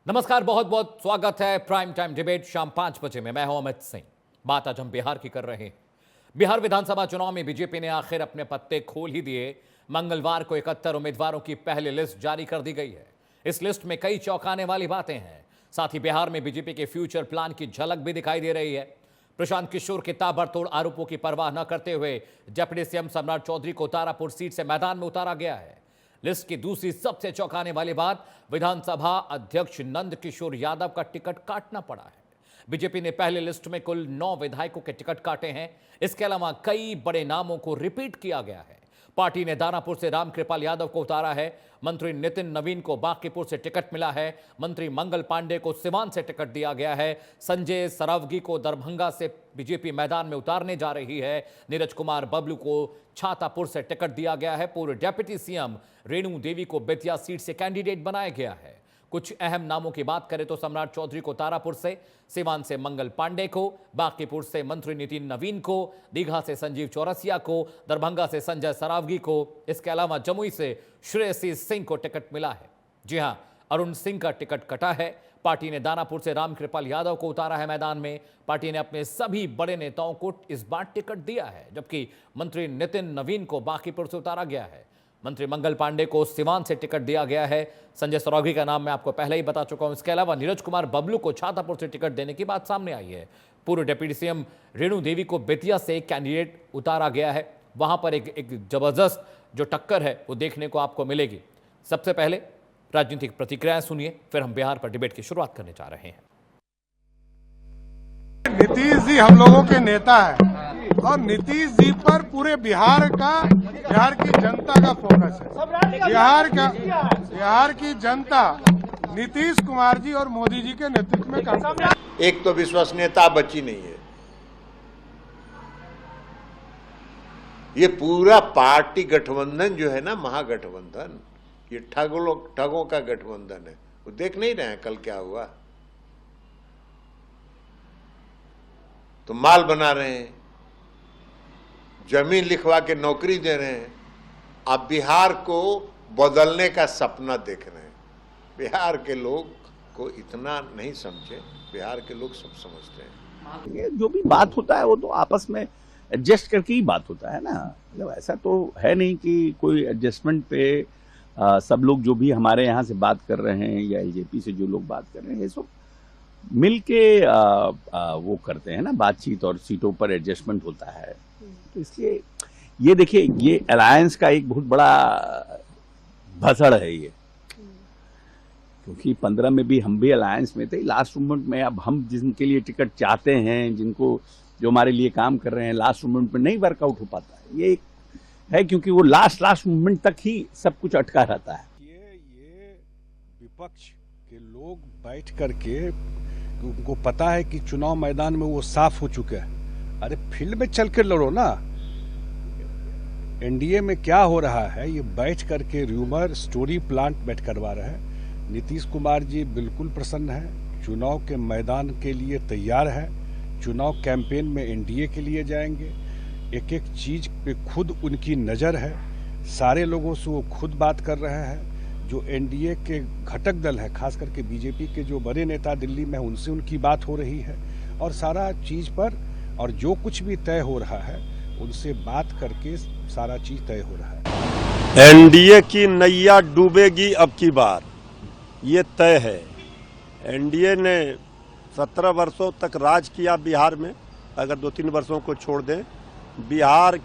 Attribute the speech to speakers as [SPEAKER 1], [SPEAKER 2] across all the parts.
[SPEAKER 1] नमस्कार, बहुत बहुत स्वागत है प्राइम टाइम डिबेट शाम 5 बजे में। मैं हूं अमित सिंह। बात आज हम बिहार की कर रहे हैं। बिहार विधानसभा चुनाव में बीजेपी ने आखिर अपने पत्ते खोल ही दिए। मंगलवार को 71 उम्मीदवारों की पहली लिस्ट जारी कर दी गई है। इस लिस्ट में कई चौंकाने वाली बातें हैं। साथ ही बिहार में बीजेपी के फ्यूचर प्लान की झलक भी दिखाई दे रही है। प्रशांत किशोर के ताबड़तोड़ आरोपों की परवाह न करते हुए डिप्टी सीएम सम्राट चौधरी को तारापुर सीट से मैदान में उतारा गया है। लिस्ट की दूसरी सबसे चौंकाने वाली बात, विधानसभा अध्यक्ष नंद किशोर यादव का टिकट काटना पड़ा है। बीजेपी ने पहले लिस्ट में कुल 9 विधायकों के टिकट काटे हैं। इसके अलावा कई बड़े नामों को रिपीट किया गया है। पार्टी ने दानापुर से रामकृपाल यादव को उतारा है। मंत्री नितिन नवीन को बांकीपुर से टिकट मिला है। मंत्री मंगल पांडे को सिवान से टिकट दिया गया है। संजय सरावगी को दरभंगा से बीजेपी मैदान में उतारने जा रही है। नीरज कुमार बबलू को छातापुर से टिकट दिया गया है। पूर्व डिप्टी सीएम रेणु देवी को बेतिया सीट से कैंडिडेट बनाया गया है। कुछ अहम नामों की बात करें तो सम्राट चौधरी को तारापुर से, सिवान से मंगल पांडे को, बांकीपुर से मंत्री नितिन नवीन को, दीघा से संजीव चौरसिया को, दरभंगा से संजय सरावगी को, इसके अलावा जमुई से श्रेयसी सिंह को टिकट मिला है। जी हां, अरुण सिंह का टिकट कटा है। पार्टी ने दानापुर से रामकृपाल यादव को उतारा है मैदान में। पार्टी ने अपने सभी बड़े नेताओं को इस बार टिकट दिया है, जबकि मंत्री नितिन नवीन को बांकीपुर से उतारा गया है। मंत्री मंगल पांडे को सिवान से टिकट दिया गया है। संजय सरावगी का नाम मैं आपको पहले ही बता चुका हूं। इसके अलावा नीरज कुमार बबलू को छातापुर से टिकट देने की बात सामने आई है। पूर्व डिप्टी सीएम रेणु देवी को बेतिया से कैंडिडेट उतारा गया है। वहां पर एक जबरदस्त जो टक्कर है वो देखने को आपको मिलेगी। सबसे पहले राजनीतिक प्रतिक्रियाएं सुनिए, फिर हम बिहार पर डिबेट की शुरुआत करने जा रहे हैं।
[SPEAKER 2] नीतीश जी हम लोगों के नेता है और नीतीश जी पर पूरे बिहार की जनता का फोकस है। बिहार की जनता नीतीश कुमार जी और मोदी जी के नेतृत्व में काम कर रही है।
[SPEAKER 3] एक तो विश्वसनीयता बची नहीं है। ये पूरा पार्टी गठबंधन जो है ना, महागठबंधन, ये ठगों का गठबंधन है। वो देख नहीं रहे हैं कल क्या हुआ। तो माल बना रहे हैं, जमीन लिखवा के नौकरी दे रहे हैं। आप बिहार को बदलने का सपना देख रहे हैं। बिहार के लोग को इतना नहीं समझे, बिहार के लोग सब समझते हैं।
[SPEAKER 4] ये जो भी बात होता है वो तो आपस में एडजस्ट करके ही बात होता है ना। मतलब ऐसा तो है नहीं कि कोई एडजस्टमेंट पे सब लोग जो भी हमारे यहाँ से बात कर रहे हैं या एलजेपी से जो लोग बात कर रहे हैं, ये सब मिल के वो करते हैं ना बातचीत, और सीटों पर एडजस्टमेंट होता है। तो इसलिए ये देखिए, ये अलायंस का एक बहुत बड़ा भसड़ है ये, क्योंकि 15 में भी हम भी अलायंस में थे। लास्ट मोमेंट में अब हम जिनके लिए टिकट चाहते हैं, जिनको जो हमारे लिए काम कर रहे हैं, लास्ट मोमेंट में नहीं वर्कआउट हो पाता है। ये है क्योंकि वो लास्ट मोमेंट तक ही सब कुछ अटका रहता है।
[SPEAKER 2] ये विपक्ष के लोग बैठ करके, उनको पता है कि चुनाव मैदान में वो साफ हो चुके हैं। अरे फील्ड में चल कर लड़ो ना। एनडीए में क्या हो रहा है, ये बैठ करके र्यूमर स्टोरी प्लांट बैठ करवा रहे हैं। नीतीश कुमार जी बिल्कुल प्रसन्न है, चुनाव के मैदान के लिए तैयार है। चुनाव कैंपेन में एनडीए के लिए जाएंगे। एक एक चीज पे खुद उनकी नज़र है। सारे लोगों से वो खुद बात कर रहे हैं। जो एनडीए के घटक दल है, खास करके बीजेपी के जो बड़े नेता दिल्ली में, उनसे उनकी बात हो रही है। और सारा चीज पर, और जो कुछ भी तय हो रहा है उनसे बात करके सारा चीज तय हो रहा है।
[SPEAKER 5] एनडीए की नैया डूबेगी अब की बार, ये तय है। एनडीए ने 17 वर्षों तक राज किया बिहार में। अगर 2-3 वर्षों को छोड़ दें, बिहार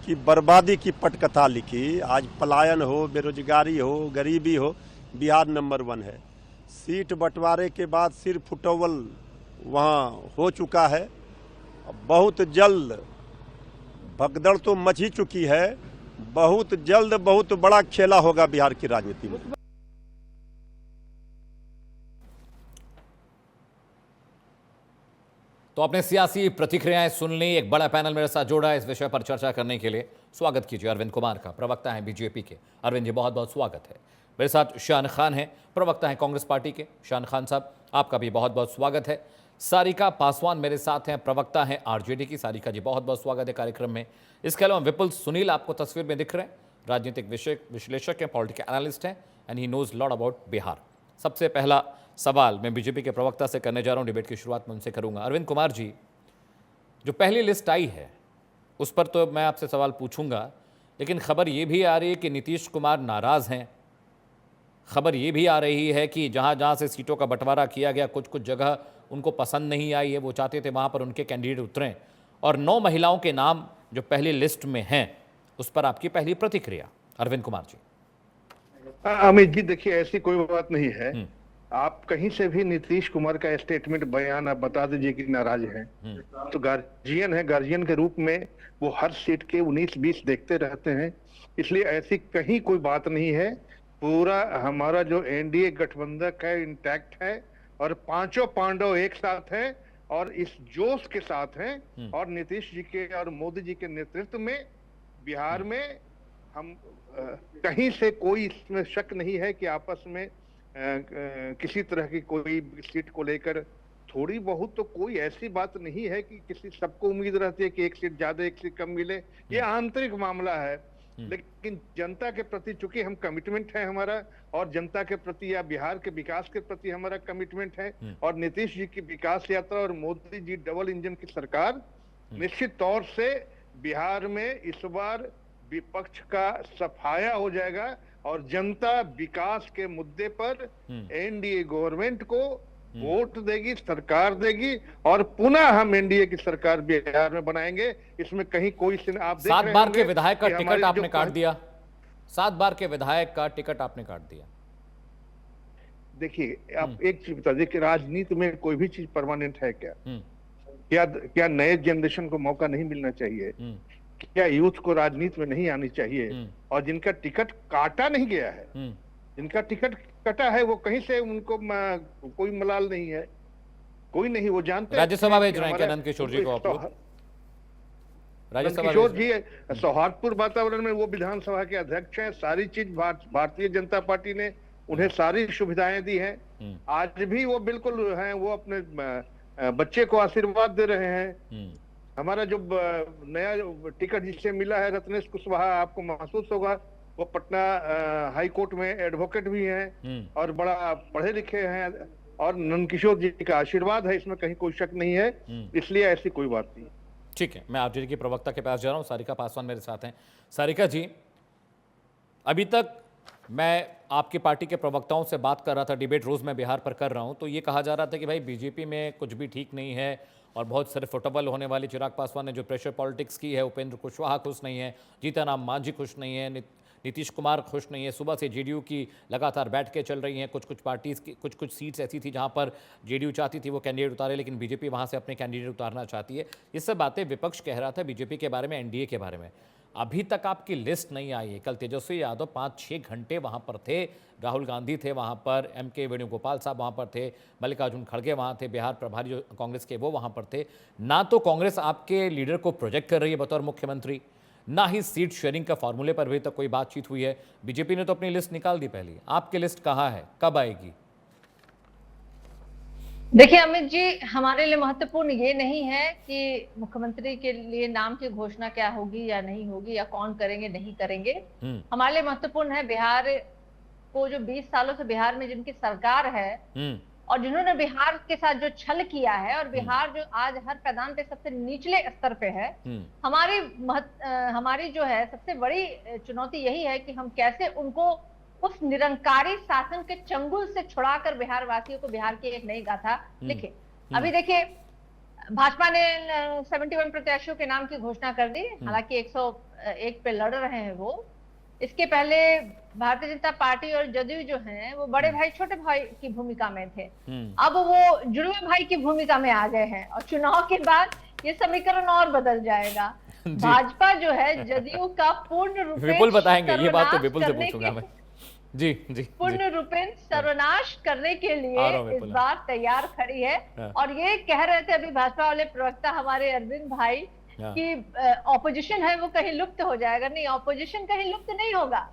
[SPEAKER 5] की बर्बादी की पटकथा लिखी। आज पलायन हो, बेरोजगारी हो, गरीबी हो, बिहार नंबर 1 है। सीट बंटवारे के बाद सिर्फ फुटोवल वहाँ हो चुका है। बहुत जल्द भगदड़ तो मच ही चुकी है। बहुत जल्द बहुत बड़ा खेला होगा बिहार की राजनीति में।
[SPEAKER 1] तो आपने सियासी प्रतिक्रियाएं सुन ली। एक बड़ा पैनल मेरे साथ जोड़ा है इस विषय पर चर्चा करने के लिए। स्वागत कीजिए अरविंद कुमार का, प्रवक्ता हैं बीजेपी के। अरविंद जी, बहुत बहुत स्वागत है। मेरे साथ शान खान हैं, प्रवक्ता हैं कांग्रेस पार्टी के। शान खान साहब, आपका भी बहुत बहुत स्वागत है। सारिका पासवान मेरे साथ हैं, प्रवक्ता हैं आरजेडी की। सारिका जी, बहुत बहुत स्वागत है कार्यक्रम में। इसके अलावा विपुल सुनील आपको तस्वीर में दिख रहे हैं, राजनीतिक विश्लेषक हैं, पॉलिटिकल एनालिस्ट हैं, and he knows lot about Bihar. सबसे पहला सवाल मैं बीजेपी के प्रवक्ता से करने जा रहा हूं, डिबेट की शुरुआत में उनसे करूंगा। अरविंद कुमार जी, जो पहली लिस्ट आई है उस पर तो मैं आपसे सवाल पूछूंगा, लेकिन खबर ये भी आ रही है कि नीतीश कुमार नाराज हैं। खबर ये भी आ रही है कि जहां जहां से सीटों का बंटवारा किया गया, कुछ कुछ जगह उनको पसंद नहीं आई है, वो चाहते थे वहां पर उनके कैंडिडेट उतरें। और 9 महिलाओं के नाम जो पहली लिस्ट में हैं, उस पर आपकी पहली प्रतिक्रिया अरविंद कुमार जी।
[SPEAKER 6] अमित जी, देखिए ऐसी कोई बात नहीं है। आप कहीं से भी नीतीश कुमार का स्टेटमेंट बयान आप बता दीजिए कि नाराज हैं। तो गार्जियन है, गार्जियन के रूप में वो हर सीट के 19-20 देखते रहते हैं, इसलिए ऐसी कहीं कोई बात नहीं है। पूरा हमारा जो एनडीए गठबंधन है इंटैक्ट है और पांचों पांडव एक साथ हैं और इस जोश के साथ हैं। और नीतीश जी के और मोदी जी के नेतृत्व में बिहार में हम कहीं से कोई इसमें शक नहीं है कि आपस में किसी तरह की कोई सीट को लेकर थोड़ी बहुत तो कोई ऐसी बात नहीं है कि किसी सबको उम्मीद रहती है कि एक सीट ज्यादा एक सीट कम मिले। ये आंतरिक मामला है, लेकिन जनता के प्रति चूंकि हम कमिटमेंट है हमारा, और जनता के प्रति या बिहार के विकास के प्रति हमारा कमिटमेंट है, और नीतीश जी की विकास यात्रा और मोदी जी डबल इंजन की सरकार, निश्चित तौर से बिहार में इस बार विपक्ष का सफाया हो जाएगा और जनता विकास के मुद्दे पर एनडीए गवर्नमेंट को वोट देगी, सरकार देगी, और पुनः हम एनडीए की सरकार बिहार में बनाएंगे। इसमें कहीं कोई आप देख
[SPEAKER 1] 7
[SPEAKER 6] रहे
[SPEAKER 1] बार के
[SPEAKER 6] होंगे
[SPEAKER 1] विधायक का
[SPEAKER 6] कि
[SPEAKER 1] टिकट
[SPEAKER 6] हमारी
[SPEAKER 1] आपने
[SPEAKER 6] जो
[SPEAKER 1] काट दिया। 7 बार के विधायक का टिकट आपने काट दिया।
[SPEAKER 6] देखिए, आप एक चीज बता दीजिए कि राजनीति में कोई भी चीज परमानेंट है क्या? क्या नए जनरेशन को मौका नहीं मिलना चाहिए? क्या यूथ को राजनीति में नहीं आनी चाहिए? और जिनका टिकट काटा नहीं गया है, जिनका टिकट कटा है, वो कहीं से उनको कोई मलाल नहीं है, कोई नहीं, वो जानते हैं।
[SPEAKER 1] राज्यसभा भेज रहे हैं क्या नंदकिशोर जी को आप लोग?
[SPEAKER 6] नंदकिशोर जी सौहार्दपूर्ण वातावरण में वो विधानसभा के अध्यक्ष हैं। सारी चीज भारतीय जनता पार्टी ने उन्हें सारी सुविधाएं दी हैं। आज भी वो बिल्कुल हैं, वो अपने बच्चे को आशीर्वाद दे रहे हैं। हमारा जो नया टिकट जिससे मिला है रत्नेश कुशवाहा, आपको महसूस होगा, वो पटना हाई कोर्ट में एडवोकेट भी हैं और बड़ा पढ़े लिखे हैं, और नंदकिशोर जी का आशीर्वाद है, इसमें कहीं कोई शक नहीं है। इसलिए ऐसी कोई बात नहीं।
[SPEAKER 1] ठीक है, मैं आरजेडी के प्रवक्ता के पास जा रहा हूं। सारिका पासवान मेरे साथ हैं। सारिका जी, अभी तक मैं आपकी पार्टी के प्रवक्ताओं से बात कर रहा था, डिबेट रोज मैं बिहार पर कर रहा हूं, तो ये कहा जा रहा था कि भाई बीजेपी में कुछ भी ठीक नहीं है और बहुत सारे फुटबॉल होने वाले। चिराग पासवान ने जो प्रेशर पॉलिटिक्स की है, उपेंद्र कुशवाहा खुश नहीं है, जीतनराम मांझी खुश नहीं है, नीतीश कुमार खुश नहीं है। सुबह से जेडीयू की लगातार बैठकें चल रही हैं। कुछ पार्टीज़ की कुछ सीट्स ऐसी थी जहां पर जेडीयू चाहती थी वो कैंडिडेट उतारे, लेकिन बीजेपी वहां से अपने कैंडिडेट उतारना चाहती है। ये सब बातें विपक्ष कह रहा था बीजेपी के बारे में, एनडीए के बारे में। अभी तक आपकी लिस्ट नहीं आई है। कल तेजस्वी यादव 5-6 घंटे वहां पर थे, राहुल गांधी थे वहां पर, एमके वेणुगोपाल साहब वहां पर थे, मल्लिकार्जुन खड़गे वहां थे, बिहार प्रभारी जो कांग्रेस के वो वहां पर थे। ना तो कांग्रेस आपके लीडर को प्रोजेक्ट कर रही है बतौर मुख्यमंत्री, ना ही सीट शेयरिंग का फॉर्मूले पर भी तक कोई बातचीत हुई है। बीजेपी ने तो अपनी लिस्ट निकाल दी पहली, आपकी लिस्ट कहाँ है, कब आएगी?
[SPEAKER 7] देखिए अमित जी, हमारे लिए महत्वपूर्ण ये नहीं है कि मुख्यमंत्री के लिए नाम की घोषणा क्या होगी या नहीं होगी, या कौन करेंगे नहीं करेंगे। हमारे लिए महत्वपूर्ण है बिहार को, जो 20 सालों से बिहार में जिनकी सरकार है और जिन्होंने बिहार के साथ जो छल किया है, और बिहार जो आज हर पैदान पे सबसे निचले स्तर पे है, हमारी जो है सबसे बड़ी चुनौती यही है कि हम कैसे उनको उस निरंकारी शासन के चंगुल से छुड़ाकर बिहार वासियों को बिहार की एक नई गाथा लिखे। अभी देखिए, भाजपा ने 71 प्रत्याशियों के नाम की घोषणा कर दी, हालांकि 101 पे लड़ रहे हैं वो। इसके पहले भारतीय जनता पार्टी और जदयू जो हैं वो बड़े भाई छोटे भाई की भूमिका में थे, अब वो जुड़वे भाई की भूमिका में आ गए हैं, और चुनाव के बाद ये समीकरण और बदल जाएगा। भाजपा जो है जदयू का पूर्ण रूप
[SPEAKER 1] विपुल बताएंगे, ये बात तो विपुल से पूछूंगा मैं। जी जी,
[SPEAKER 7] पूर्ण रूपेण सर्वनाश करने के लिए इस बार तैयार खड़ी है। और ये कह रहे थे अभी भाजपा वाले प्रवक्ता हमारे अरविंद भाई कि ऑपोजिशन है वो कहीं लुप्त हो जाएगा। नहीं, ऑपोजिशन कहीं लुप्त नहीं होगा,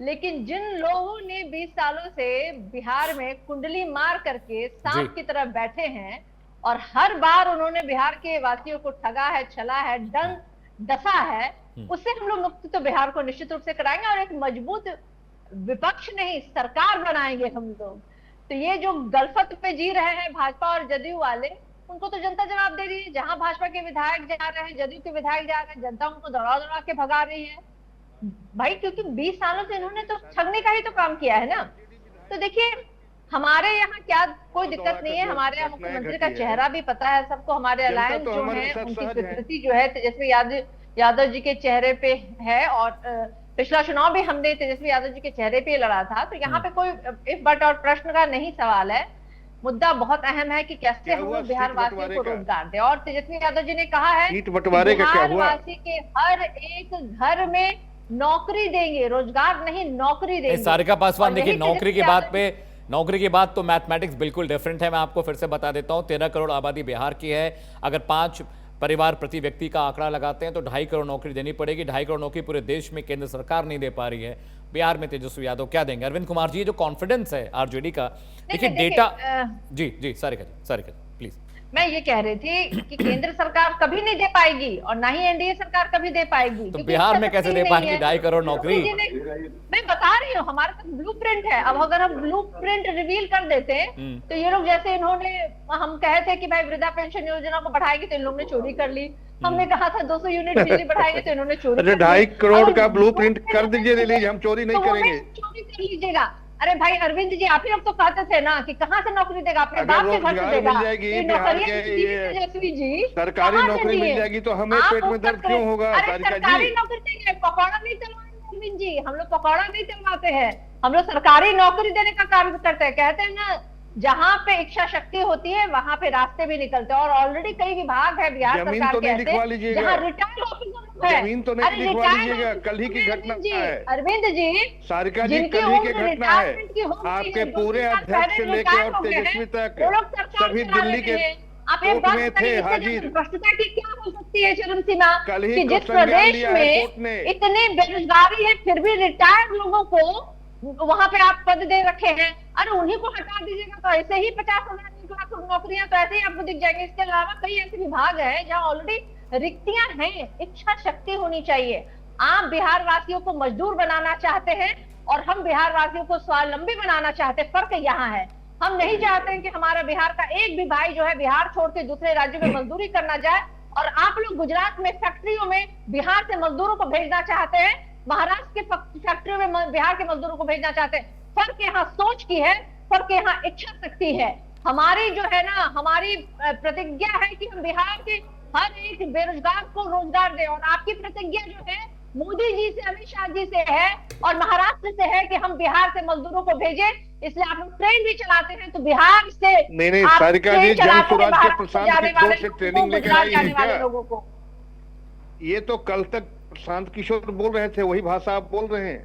[SPEAKER 7] लेकिन जिन लोगों ने 20 सालों से बिहार में कुंडली मार करके सांप की तरह बैठे हैं और हर बार उन्होंने बिहार के वासियों को ठगा है, छला है, डसा है, उससे हम लोग मुक्त तो बिहार को निश्चित रूप से कराएंगे और एक मजबूत विपक्ष नहीं सरकार बनाएंगे हम लोग। तो ये जो गलफत पे जी रहे हैं भाजपा और जदयू वाले, उनको तो जनता जवाब दे रही है। जहां भाजपा के विधायक जा रहे हैं, जदयू के विधायक जा रहे हैं, जनता उनको दौड़ा दौड़ा के भगा रही है भाई, क्योंकि 20 सालों से इन्होंने तो ठगने का ही तो काम किया है ना। तो देखिए हमारे यहाँ क्या कोई दिक्कत नहीं है, हमारे यहाँ मुख्यमंत्री का चेहरा भी पता है सबको, हमारे अलायंस जो है उनकी स्वीकृति जो है तेजस्वी यादव जी के चेहरे पे है, और पिछला चुनाव भी हमने तेजस्वी यादव जी के चेहरे पे लड़ा था। तो यहाँ पे कोई इफ बट और प्रश्न का नहीं सवाल है, मुद्दा बहुत अहम है कि कैसे हम लोग बिहार वासियों को रोजगार दे। और तेजस्वी यादव जी ने कहा है बिहार वासी के हर एक घर में नौकरी देंगे, रोजगार नहीं नौकरी देंगे।
[SPEAKER 1] सारिका पासवान, देखिए नौकरी की बात तो मैथमेटिक्स बिल्कुल डिफरेंट है। मैं आपको फिर से बता देता हूं, 13 करोड़ आबादी बिहार की है। अगर 5 परिवार प्रति व्यक्ति का आंकड़ा लगाते हैं तो 2.5 करोड़ नौकरी देनी पड़ेगी। 2.5 करोड़ नौकरी पूरे देश में केंद्र सरकार नहीं दे पा रही है, बिहार में तेजस्वी यादव क्या देंगे? अरविंद कुमार जी, ये जो कॉन्फिडेंस है आरजेडी का, देखिए डेटा जी सारिका जी प्लीज।
[SPEAKER 7] मैं ये कह रही थी कि केंद्र सरकार कभी नहीं दे पाएगी और ना ही एनडीए सरकार कभी दे पाएगी।
[SPEAKER 1] तो बिहार में कैसे दे पाएंगे 2.5 करोड़ नौकरी?
[SPEAKER 7] मैं बता रही हूँ हमारे पास ब्लूप्रिंट है। अब अगर हम ब्लूप्रिंट रिवील कर देते तो ये लोग, जैसे इन्होंने, हम कहे थे कि भाई वृद्धा पेंशन योजना को बढ़ाएगी तो इन लोगों ने चोरी कर ली। हमने कहा था 200 यूनिट बिजली बढ़ाएंगे तो इन्होंने चोरी।
[SPEAKER 6] अरे 2.5 करोड़ का ब्लूप्रिंट कर दीजिए रिलीज, हम चोरी नहीं करेंगे।
[SPEAKER 7] चोरी कर लीजिएगा। अरे भाई अरविंद जी, आप ही लोग तो कहते थे ना कि कहाँ से नौकरी देगा, अपने बाप के घर से देगा। तेजस्वी जी,
[SPEAKER 6] सरकारी नौकरी मिल जाएगी तो हमें पेट में दर्द क्यों होगा?
[SPEAKER 7] सरकारी नौकरी देंगे, पकौड़ा नहीं चलवाएंगे अरविंद जी, हम लोग पकौड़ा नहीं चलवाते हैं, हम लोग सरकारी नौकरी देने का कार्य करते हैं। कहते हैं ना, जहाँ पे इच्छा शक्ति होती है वहां पे रास्ते भी निकलते हैं। और ऑलरेडी कई विभाग है बिहार सरकार के ऐसे जहाँ रिटायर्ड ऑफिसर है।
[SPEAKER 6] जमीन तो नहीं लिखवा लीजिएगा, कल ही की घटना है
[SPEAKER 7] अरविंद जी,
[SPEAKER 6] सारिका जी, कल ही की घटना है। आपके पूरे अध्यक्ष से लेकर और तेजस्वी तक सभी दिल्ली के
[SPEAKER 7] आप एक बात
[SPEAKER 6] थे हाजिर।
[SPEAKER 7] भ्रष्टता की क्या हो सकती है चरम सीमा,
[SPEAKER 6] कल
[SPEAKER 7] कि जिस प्रदेश में इतनी बेरोजगारी है फिर भी रिटायर्ड लोगों को वहां पे आप पद दे रखे हैं। अरे उन्हीं को हटा दीजिएगा तो ऐसे ही 50,000 1 लाख नौकरियां तो ऐसे ही आपको दिख जाएंगे। इसके अलावा कई ऐसे विभाग हैं जहां ऑलरेडी रिक्तियां हैं। इच्छा शक्ति होनी चाहिए। आप बिहार वासियों को मजदूर बनाना चाहते हैं और हम बिहार वासियों को स्वावलंबी बनाना चाहते हैं। फर्क यहाँ है, हम नहीं चाहते हैं कि हमारा बिहार का एक भी भाई जो है बिहार छोड़ के दूसरे राज्यों में मजदूरी करना जाए। और आप लोग गुजरात में फैक्ट्रियों में बिहार से मजदूरों को भेजना चाहते हैं, महाराष्ट्र के फैक्ट्रियों में बिहार के मजदूरों को भेजना चाहते हैं। फर्क यहाँ सोच की है, फर्क यहाँ इच्छा शक्ति है। हमारी जो है ना, हमारी प्रतिज्ञा है कि हम बिहार के हर एक बेरोजगार को रोजगार दें। और आपकी प्रतिज्ञा जो है मोदी जी से, अमित शाह जी से है और महाराष्ट्र से है कि हम बिहार से मजदूरों को भेजें। इसलिए आप लोग ट्रेन भी चलाते हैं तो बिहार से
[SPEAKER 6] नहीं सारिका जी, जन स्वराज के प्रशांत किशोर से ट्रेनिंग लेकर आई है क्या?
[SPEAKER 7] लोगों को
[SPEAKER 6] ये तो कल तक प्रशांत किशोर बोल रहे थे, वही भाषा आप बोल रहे हैं।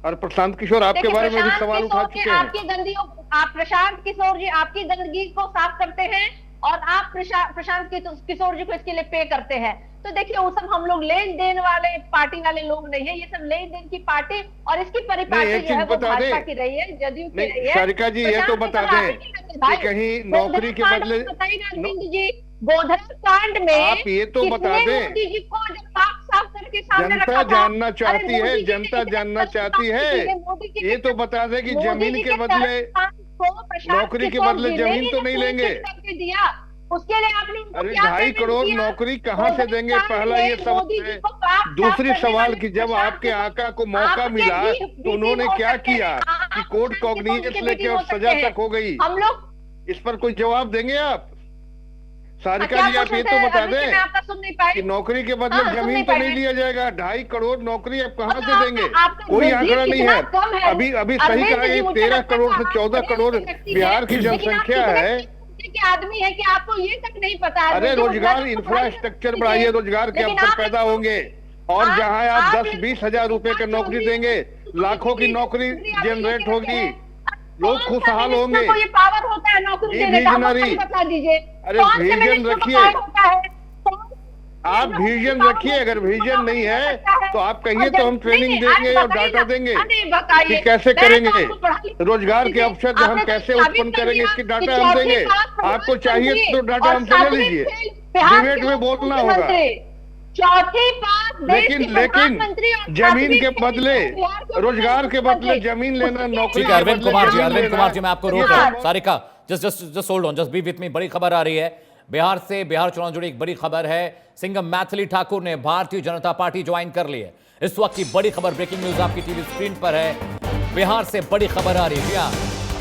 [SPEAKER 6] और प्रशांत किशोर आपके बारे में भी सवाल उठा चुके हैं।
[SPEAKER 7] आपकी गंदगी, आप प्रशांत किशोर जी आपकी गंदगी को साफ करते हैं और आप प्रशांत किशोर जी को इसके लिए पे करते हैं। तो देखिए वो सब हम लोग लेन देन वाले पार्टी वाले लोग नहीं है, ये सब लेन देन की पार्टी और इसकी परिपाटी जो है वो भाजपा की रही है, जदयू की रही है।
[SPEAKER 6] सारिका जी ये तो बता दें कि कहीं नौकरी के बदले
[SPEAKER 7] अरविंद जी गोधरा कांड में
[SPEAKER 6] आप ये तो बता दें,
[SPEAKER 7] मोदी जी को जब साफ करके सामने
[SPEAKER 6] जनता जानना चाहती है, जनता जानना चाहती है। ये तो बता दें कि जमीन के बदले, नौकरी के बदले जमीन तो नहीं लेंगे।
[SPEAKER 7] दिया उसके लिए आपने,
[SPEAKER 6] अरे 2.5 करोड़ नौकरी कहाँ से देंगे? पहला ये सवाल है। दूसरी सवाल कि जब आपके आका को मौका मिला तो उन्होंने क्या किया कि कोर्ट कॉग्निजेंस लेके और सजा तक हो गई।
[SPEAKER 7] हम लोग
[SPEAKER 6] इस पर कोई जवाब देंगे आप? सारिका जी आप ये तो बता दें कि नौकरी के बदले जमीन तो नहीं लिया जाएगा। 2.5 करोड़ नौकरी आप कहाँ से देंगे? कोई आंकड़ा नहीं है। अभी सही कहा, 13 करोड़ से 14 करोड़ बिहार की जनसंख्या है
[SPEAKER 7] के आदमी है कि आपको ये तक नहीं पता है।
[SPEAKER 6] अरे रोजगार इंफ्रास्ट्रक्चर बढ़ाइए, रोजगार के अवसर पैदा होंगे। और जहां आप 10-20 हजार रुपए की नौकरी देंगे, लाखों की नौकरी जनरेट होगी, लोग खुशहाल होंगे।
[SPEAKER 7] ये पावर होता है नौकरी देने का, बता दीजिए।
[SPEAKER 6] अरे विजन रखिए, आप विजन रखिए। अगर विजन नहीं है तो आप कहिए तो हम ट्रेनिंग देंगे और डाटा देंगे कि कैसे करेंगे, रोजगार के अवसर हम कैसे उत्पन्न करेंगे, इसकी डाटा हम देंगे। आपको चाहिए तो डाटा हमसे ले लीजिए, डिबेट में बोलना होगा।
[SPEAKER 7] चौथी बात, देश के
[SPEAKER 6] लेकिन
[SPEAKER 7] प्रधानमंत्री और
[SPEAKER 6] जमीन
[SPEAKER 7] सातवीं
[SPEAKER 6] के
[SPEAKER 7] पीढ़ी
[SPEAKER 6] बदले
[SPEAKER 7] में बिहार के
[SPEAKER 6] रोजगार के बदले
[SPEAKER 7] मुख्यमंत्री।
[SPEAKER 6] जमीन लेना, नौकरी
[SPEAKER 1] ठीक है
[SPEAKER 6] के
[SPEAKER 1] अरविंद
[SPEAKER 6] बदले
[SPEAKER 1] कुमार जी,
[SPEAKER 6] जमीन
[SPEAKER 1] अरविंद
[SPEAKER 6] लेना,
[SPEAKER 1] कुमार जी, मैं आपको रोक
[SPEAKER 6] ये
[SPEAKER 1] रहा हूं।
[SPEAKER 6] बहुत-
[SPEAKER 1] Sarika just hold on, just be with me. बड़ी खबर आ रही है बिहार से, बिहार चुनाव जुड़ी एक बड़ी खबर है। सिंघम मैथिली ठाकुर ने भारतीय जनता पार्टी ज्वाइन कर ली है। इस वक्त की बड़ी खबर, ब्रेकिंग न्यूज आपकी टीवी स्क्रीन पर है। बिहार से बड़ी खबर आ रही है। जी हाँ,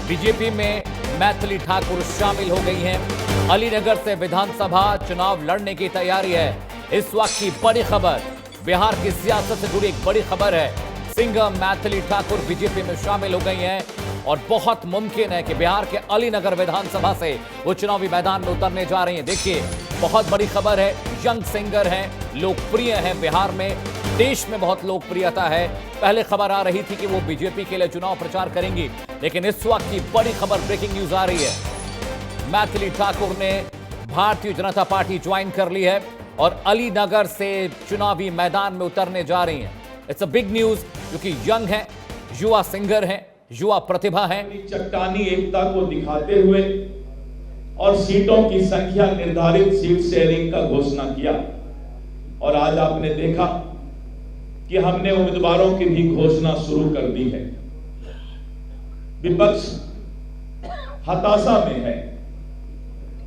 [SPEAKER 1] बीजेपी में मैथिली ठाकुर शामिल हो गई हैं। अलीनगर से विधानसभा चुनाव लड़ने की तैयारी है। इस वक्त की बड़ी खबर, बिहार की सियासत से जुड़ी एक बड़ी खबर है। सिंघम मैथिली ठाकुर बीजेपी में शामिल हो गई हैं और बहुत मुमकिन है कि बिहार के अलीनगर विधानसभा से वो चुनावी मैदान में उतरने जा रही हैं। देखिए, बहुत बड़ी खबर है। यंग सिंगर हैं, लोकप्रिय हैं बिहार में, देश में बहुत लोकप्रियता है। पहले खबर आ रही थी कि वो बीजेपी के लिए चुनाव प्रचार करेंगी, लेकिन इस वक्त की बड़ी खबर, ब्रेकिंग न्यूज आ रही है। मैथिली ठाकुर ने भारतीय जनता पार्टी ज्वाइन कर ली है और अलीनगर से चुनावी मैदान में उतरने जा रही हैं। इट्स अ बिग न्यूज, क्योंकि यंग है, युवा सिंगर है, युवा प्रतिभा है।
[SPEAKER 8] चट्टानी एकता को दिखाते हुए और सीटों की संख्या निर्धारित सीट शेयरिंग का घोषणा किया। और आज आपने देखा कि हमने उम्मीदवारों की भी घोषणा शुरू कर दी है। विपक्ष हताशा में है,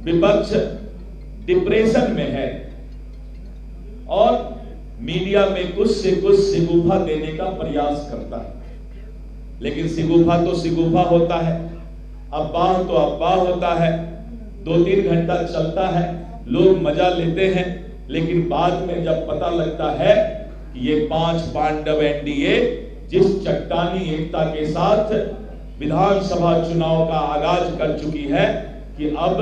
[SPEAKER 8] विपक्ष डिप्रेशन में है और मीडिया में कुछ से कुछ शिगुफा देने का प्रयास करता है। लेकिन शिगुफा तो शिगुफा होता है, अफवाह तो अफवाह होता है, 2-3 घंटा चलता है, लोग मजा लेते हैं, लेकिन बाद में जब पता लगता है कि ये 5 पांडव एनडीए जिस चट्टानी एकता के साथ विधानसभा चुनाव का आगाज कर चुकी है कि अब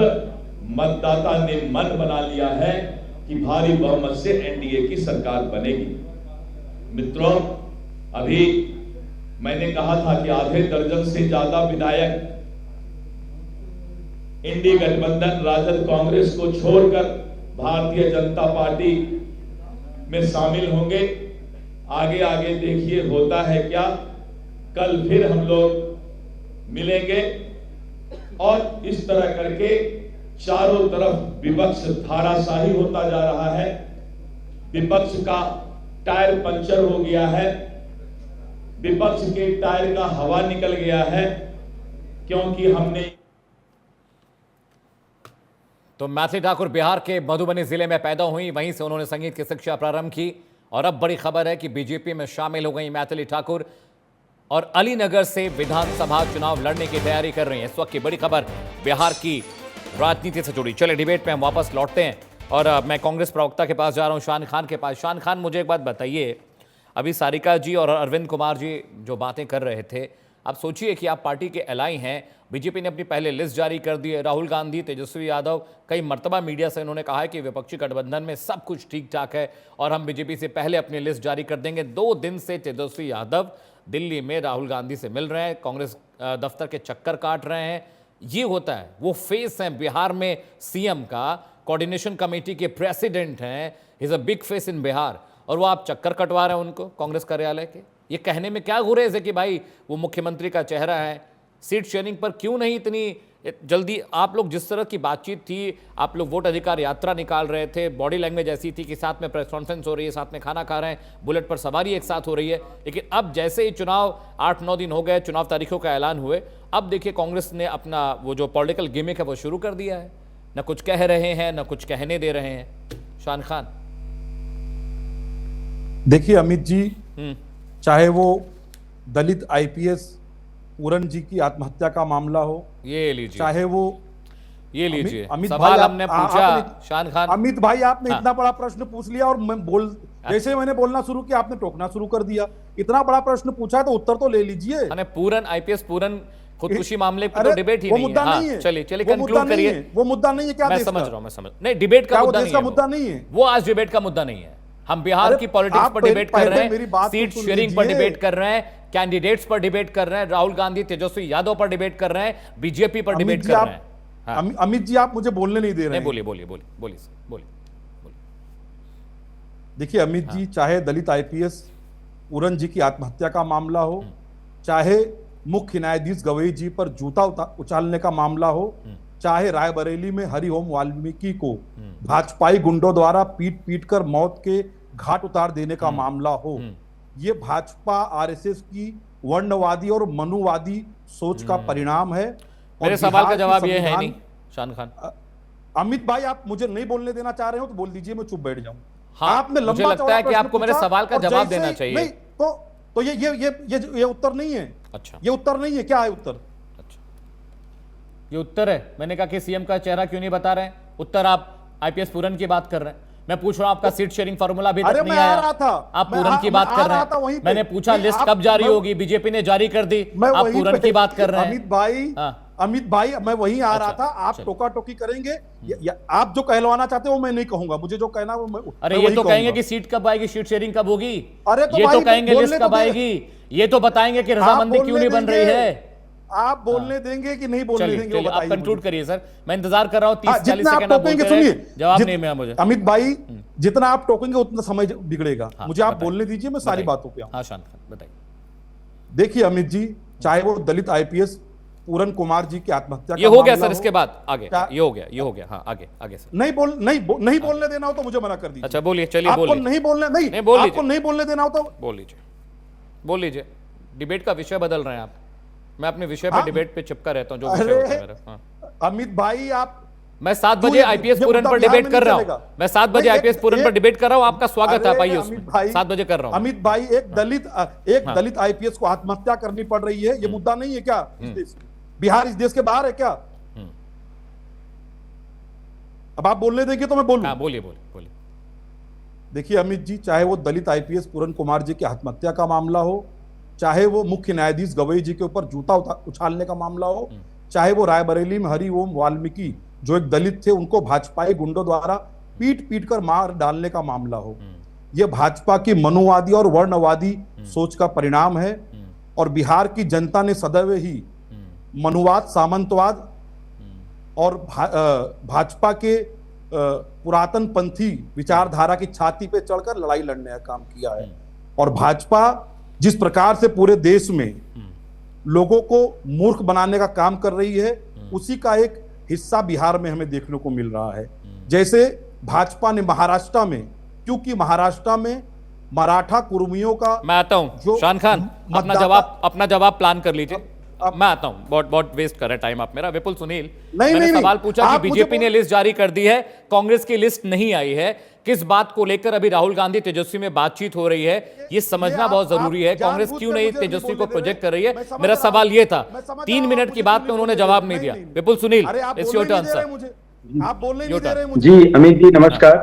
[SPEAKER 8] मतदाता ने मन बना लिया है कि भारी बहुमत से एनडीए की सरकार बनेगी। मित्रों, अभी मैंने कहा था कि आधे दर्जन से ज्यादा विधायक इंडी गठबंधन राजद कांग्रेस को छोड़कर भारतीय जनता पार्टी में शामिल होंगे। आगे आगे देखिए होता है क्या। कल फिर हम लोग मिलेंगे और इस तरह करके चारों तरफ विपक्ष धाराशाही होता जा रहा है। विपक्ष का टायर पंचर हो गया है, विपक्ष के टायर का हवा निकल गया है, क्योंकि हमने।
[SPEAKER 1] तो मैथिली ठाकुर बिहार के मधुबनी जिले में पैदा हुई, वहीं से उन्होंने संगीत की शिक्षा प्रारंभ की और अब बड़ी खबर है कि बीजेपी में शामिल हो गई मैथिली ठाकुर और अलीनगर से विधानसभा चुनाव लड़ने की तैयारी कर रही हैं। इस वक्त की बड़ी खबर बिहार की राजनीति से जुड़ी। चले डिबेट पे हम वापस लौटते हैं और मैं कांग्रेस प्रवक्ता के पास जा रहा हूं, शान खान के पास। शान खान, मुझे एक बात बताइए, अभी सारिका जी और अरविंद कुमार जी जो बातें कर रहे थे, आप सोचिए कि आप पार्टी के एलाई हैं, बीजेपी ने अपनी पहले लिस्ट जारी कर दी है। राहुल गांधी, तेजस्वी यादव कई मर्तबा मीडिया से उन्होंने कहा है कि विपक्षी गठबंधन में सब कुछ ठीक ठाक है और हम बीजेपी से पहले अपनी लिस्ट जारी कर देंगे। 2 दिन से तेजस्वी यादव दिल्ली में राहुल गांधी से मिल रहे हैं, कांग्रेस दफ्तर के चक्कर काट रहे हैं। ये होता है, वो फेस हैं बिहार में सीएम का, कोऑर्डिनेशन कमेटी के प्रेसिडेंट हैं, is a big face in Bihar, और वो आप चक्कर कटवा रहे हैं उनको कांग्रेस कार्यालय के। ये कहने में क्या गुरेज है कि भाई वो मुख्यमंत्री का चेहरा है। सीट शेयरिंग पर क्यों नहीं इतनी जल्दी? आप लोग जिस तरह की बातचीत थी, आप लोग वोट अधिकार यात्रा निकाल रहे थे, बॉडी लैंग्वेज ऐसी थी कि साथ में प्रेस कॉन्फ्रेंस हो रही है, साथ में खाना खा रहे हैं, बुलेट पर सवारी एक साथ हो रही है। लेकिन अब जैसे ही चुनाव 8-9 दिन हो गए, चुनाव तारीखों का ऐलान हुए, अब देखिए कांग्रेस ने अपना वो जो पॉलिटिकल गिमिक है वो शुरू कर दिया है। न कुछ कह रहे हैं, न कुछ कहने दे रहे हैं। शान खान,
[SPEAKER 9] देखिए अमित जी, चाहे वो दलित आईपीएस पूरन जी की आत्महत्या का मामला हो,
[SPEAKER 1] ये लीजिए,
[SPEAKER 9] चाहे वो
[SPEAKER 1] ये लीजिए
[SPEAKER 9] अमित
[SPEAKER 1] सवाल
[SPEAKER 9] भाई,
[SPEAKER 1] हमने पूछा। शान खान,
[SPEAKER 9] अमित भाई, आपने
[SPEAKER 1] हाँ।
[SPEAKER 9] इतना बड़ा प्रश्न पूछ लिया और मैं जैसे मैंने बोलना शुरू किया आपने टोकना शुरू कर दिया। इतना बड़ा प्रश्न पूछा है तो उत्तर तो ले लीजिए।
[SPEAKER 1] मैंने पूरन आईपीएस पूरन खुदकुशी मामले पर
[SPEAKER 9] अरे,
[SPEAKER 1] तो डिबेट ही
[SPEAKER 9] वो
[SPEAKER 1] नहीं
[SPEAKER 9] मुद्दा
[SPEAKER 1] है।
[SPEAKER 9] नहीं है।
[SPEAKER 1] चलिए चलिए
[SPEAKER 9] वो मुद्दा
[SPEAKER 1] कंक्लूड
[SPEAKER 9] नहीं
[SPEAKER 1] करिए।
[SPEAKER 9] है। वो मुद्दा नहीं है क्या
[SPEAKER 1] मैं
[SPEAKER 9] देश
[SPEAKER 1] समझ
[SPEAKER 9] का?
[SPEAKER 1] रहा हूं, मैं समझ नहीं, डिबेट का
[SPEAKER 9] क्या वो
[SPEAKER 1] मुद्दा
[SPEAKER 9] देश
[SPEAKER 1] नहीं
[SPEAKER 9] का
[SPEAKER 1] है।
[SPEAKER 9] मुद्दा नहीं है?
[SPEAKER 1] वो आज डिबेट का मुद्दा नहीं है। हम बिहार
[SPEAKER 9] अरे,
[SPEAKER 1] की पॉलिटिक्स
[SPEAKER 9] आप
[SPEAKER 1] पर डिबेट कर रहे
[SPEAKER 9] मेरी
[SPEAKER 1] हैं,
[SPEAKER 9] बात
[SPEAKER 1] सीट
[SPEAKER 9] तो सुन
[SPEAKER 1] शेयरिंग पर
[SPEAKER 9] लीजिए।
[SPEAKER 1] डिबेट कर रहे हैं, कैंडिडेट्स पर डिबेट कर रहे हैं, राहुल गांधी तेजस्वी यादव पर डिबेट कर रहे हैं, बीजेपी पर डिबेट कर रहे हैं। हाँ।
[SPEAKER 9] अमित जी, आप मुझे बोलने नहीं दे रहे
[SPEAKER 1] नहीं,
[SPEAKER 9] हैं।
[SPEAKER 1] बोलिए बोलिए बोलिए बोलिए बोलिए।
[SPEAKER 9] देखिए अमित जी, चाहे दलित आईपीएस पूरन जी की आत्महत्या का मामला हो, चाहे मुख्य न्यायाधीश गवई जी पर जूता उछालने का मामला हो, चाहे रायबरेली में हरिओम वाल्मीकि को भाजपाई गुंडों द्वारा पीट पीट कर मौत के घाट उतार देने का मामला हो, ये भाजपा आरएसएस की वर्णवादी और मनुवादी सोच का परिणाम है।
[SPEAKER 1] मेरे सवाल का जवाब ये है नहीं शान खान।
[SPEAKER 9] अमित भाई, आप मुझे नहीं बोलने देना चाह रहे हो तो बोल दीजिए, मैं चुप बैठ जाऊं।
[SPEAKER 1] हाँ,
[SPEAKER 9] आपने
[SPEAKER 1] मुझे
[SPEAKER 9] लंबा
[SPEAKER 1] लगता है कि आपको मेरे सवाल का जवाब देना चाहिए।
[SPEAKER 9] नहीं तो ये उत्तर नहीं है।
[SPEAKER 1] अच्छा,
[SPEAKER 9] ये उत्तर नहीं है। क्या है उत्तर?
[SPEAKER 1] अच्छा, ये उत्तर है। मैंने कहा कि सीएम का चेहरा क्यों नहीं बता रहे हैं। उत्तर आप आईपीएस पूरन की बात कर रहे हैं। मैं पूछ रहा हूं आपका सीट शेयरिंग फार्मूला अभी तक नहीं आया। आप पूरन की बात कर रहे हैं। मैंने पूछा लिस्ट कब जारी होगी, बीजेपी ने जारी कर दी, आप पूरन की बात कर रहे हैं।
[SPEAKER 9] अमित भाई, मैं वहीं आ रहा था। आप टोका टोकी करेंगे आप जो कहलवाना चाहते हो वो मैं नहीं कहूंगा। मुझे जो कहना वो मैं
[SPEAKER 1] अरे ये तो कहेंगे कि सीट कब आएगी, सीट शेयरिंग कब होगी।
[SPEAKER 9] अरे
[SPEAKER 1] ये तो कहेंगे लिस्ट कब आएगी। ये तो बताएंगे कि रजामंदी क्यों नहीं बन रही है।
[SPEAKER 9] आप बोलने देंगे कि नहीं बोलने देंगे?
[SPEAKER 1] आप कंक्लूड करिए सर, मैं इंतजार कर रहा हूँ। 30-40 सेकंड आप बोलते रहे, जवाब नहीं मिला मुझे।
[SPEAKER 9] अमित भाई, जितना आप टोकेंगे उतना समय बिगड़ेगा। मुझे आप बोलने दीजिए, मैं सारी बातों पे आऊं।
[SPEAKER 1] हाँ शान खान, बताइए।
[SPEAKER 9] देखिए अमित जी, चाहे वो दलित आईपीएस पूरन कुमार जी की आत्महत्या,
[SPEAKER 1] ये हो गया सर, इसके बाद आगे ये हो गया। हाँ, आगे सर।
[SPEAKER 9] नहीं बोलने देना हो तो मुझे मना कर दीजिए।
[SPEAKER 1] अच्छा बोलिए, चलिए बोलिए।
[SPEAKER 9] आपको नहीं बोलने देना हो तो
[SPEAKER 1] बोल लीजिए। डिबेट का विषय बदल रहे हैं आप। मैं अपने विषय पे डिबेट पे चिपका रहता हूं, जो विषय होता है मेरा। हाँ।
[SPEAKER 9] अमित भाई, आप
[SPEAKER 1] मैं 7 बजे आईपीएस पूरन पर डिबेट कर रहा हूं। मैं 7 बजे आईपीएस पूरन पर डिबेट कर रहा हूं। आपका स्वागत है, आइए उसमें। 7 बजे कर रहा हूं।
[SPEAKER 9] अमित भाई, एक दलित आईपीएस को आत्महत्या करनी पड़ रही है, ये मुद्दा नहीं है क्या इस देश में? बिहार इस देश के बाहर है क्या? अब आप बोलने देंगे तो मैं बोलूं।
[SPEAKER 1] हाँ, बोलिए।
[SPEAKER 9] देखिए अमित जी, चाहे वो दलित आईपीएस पूरन कुमार जी की आत्महत्या का मामला हो, चाहे वो मुख्य न्यायाधीश गवई जी के ऊपर जूता उछालने का मामला हो, चाहे वो रायबरेली में हरिओम वाल्मीकि जो एक दलित थे उनको भाजपाई गुंडों द्वारा पीट पीट कर मार डालने का मामला हो, यह भाजपा की मनुवादी और वर्णवादी सोच का परिणाम है। और बिहार की जनता ने सदैव ही मनुवाद, सामंतवाद और भाजपा के पुरातन पंथी विचारधारा की छाती पे चढ़कर लड़ाई लड़ने का काम किया है। और भाजपा जिस प्रकार से पूरे देश में लोगों को मूर्ख बनाने का काम कर रही है, उसी का एक हिस्सा बिहार में हमें देखने को मिल रहा है। जैसे भाजपा ने महाराष्ट्र में, क्योंकि महाराष्ट्र में मराठा कुर्मियों का,
[SPEAKER 1] मैं आता हूं शान खान, अपना जवाब प्लान कर लीजिए। मैं आता हूं, बहुत वेस्ट कर रहे टाइम आप मेरा। विपुल सुनील, मैंने सवाल पूछा कि बीजेपी ने लिस्ट जारी कर दी है, कांग्रेस की लिस्ट नहीं आई है, किस बात को लेकर अभी राहुल गांधी तेजस्वी में बातचीत हो रही है, ये समझना बहुत जरूरी है। कांग्रेस क्यों नहीं तेजस्वी को प्रोजेक्ट कर रही है, मेरा सवाल ये था। 3 मिनट की बात में उन्होंने जवाब नहीं दिया। Vipul Sunil, it's your turn sir.
[SPEAKER 9] आप बोलने नहीं दे रहे मुझे।
[SPEAKER 10] जी अमित जी, नमस्कार।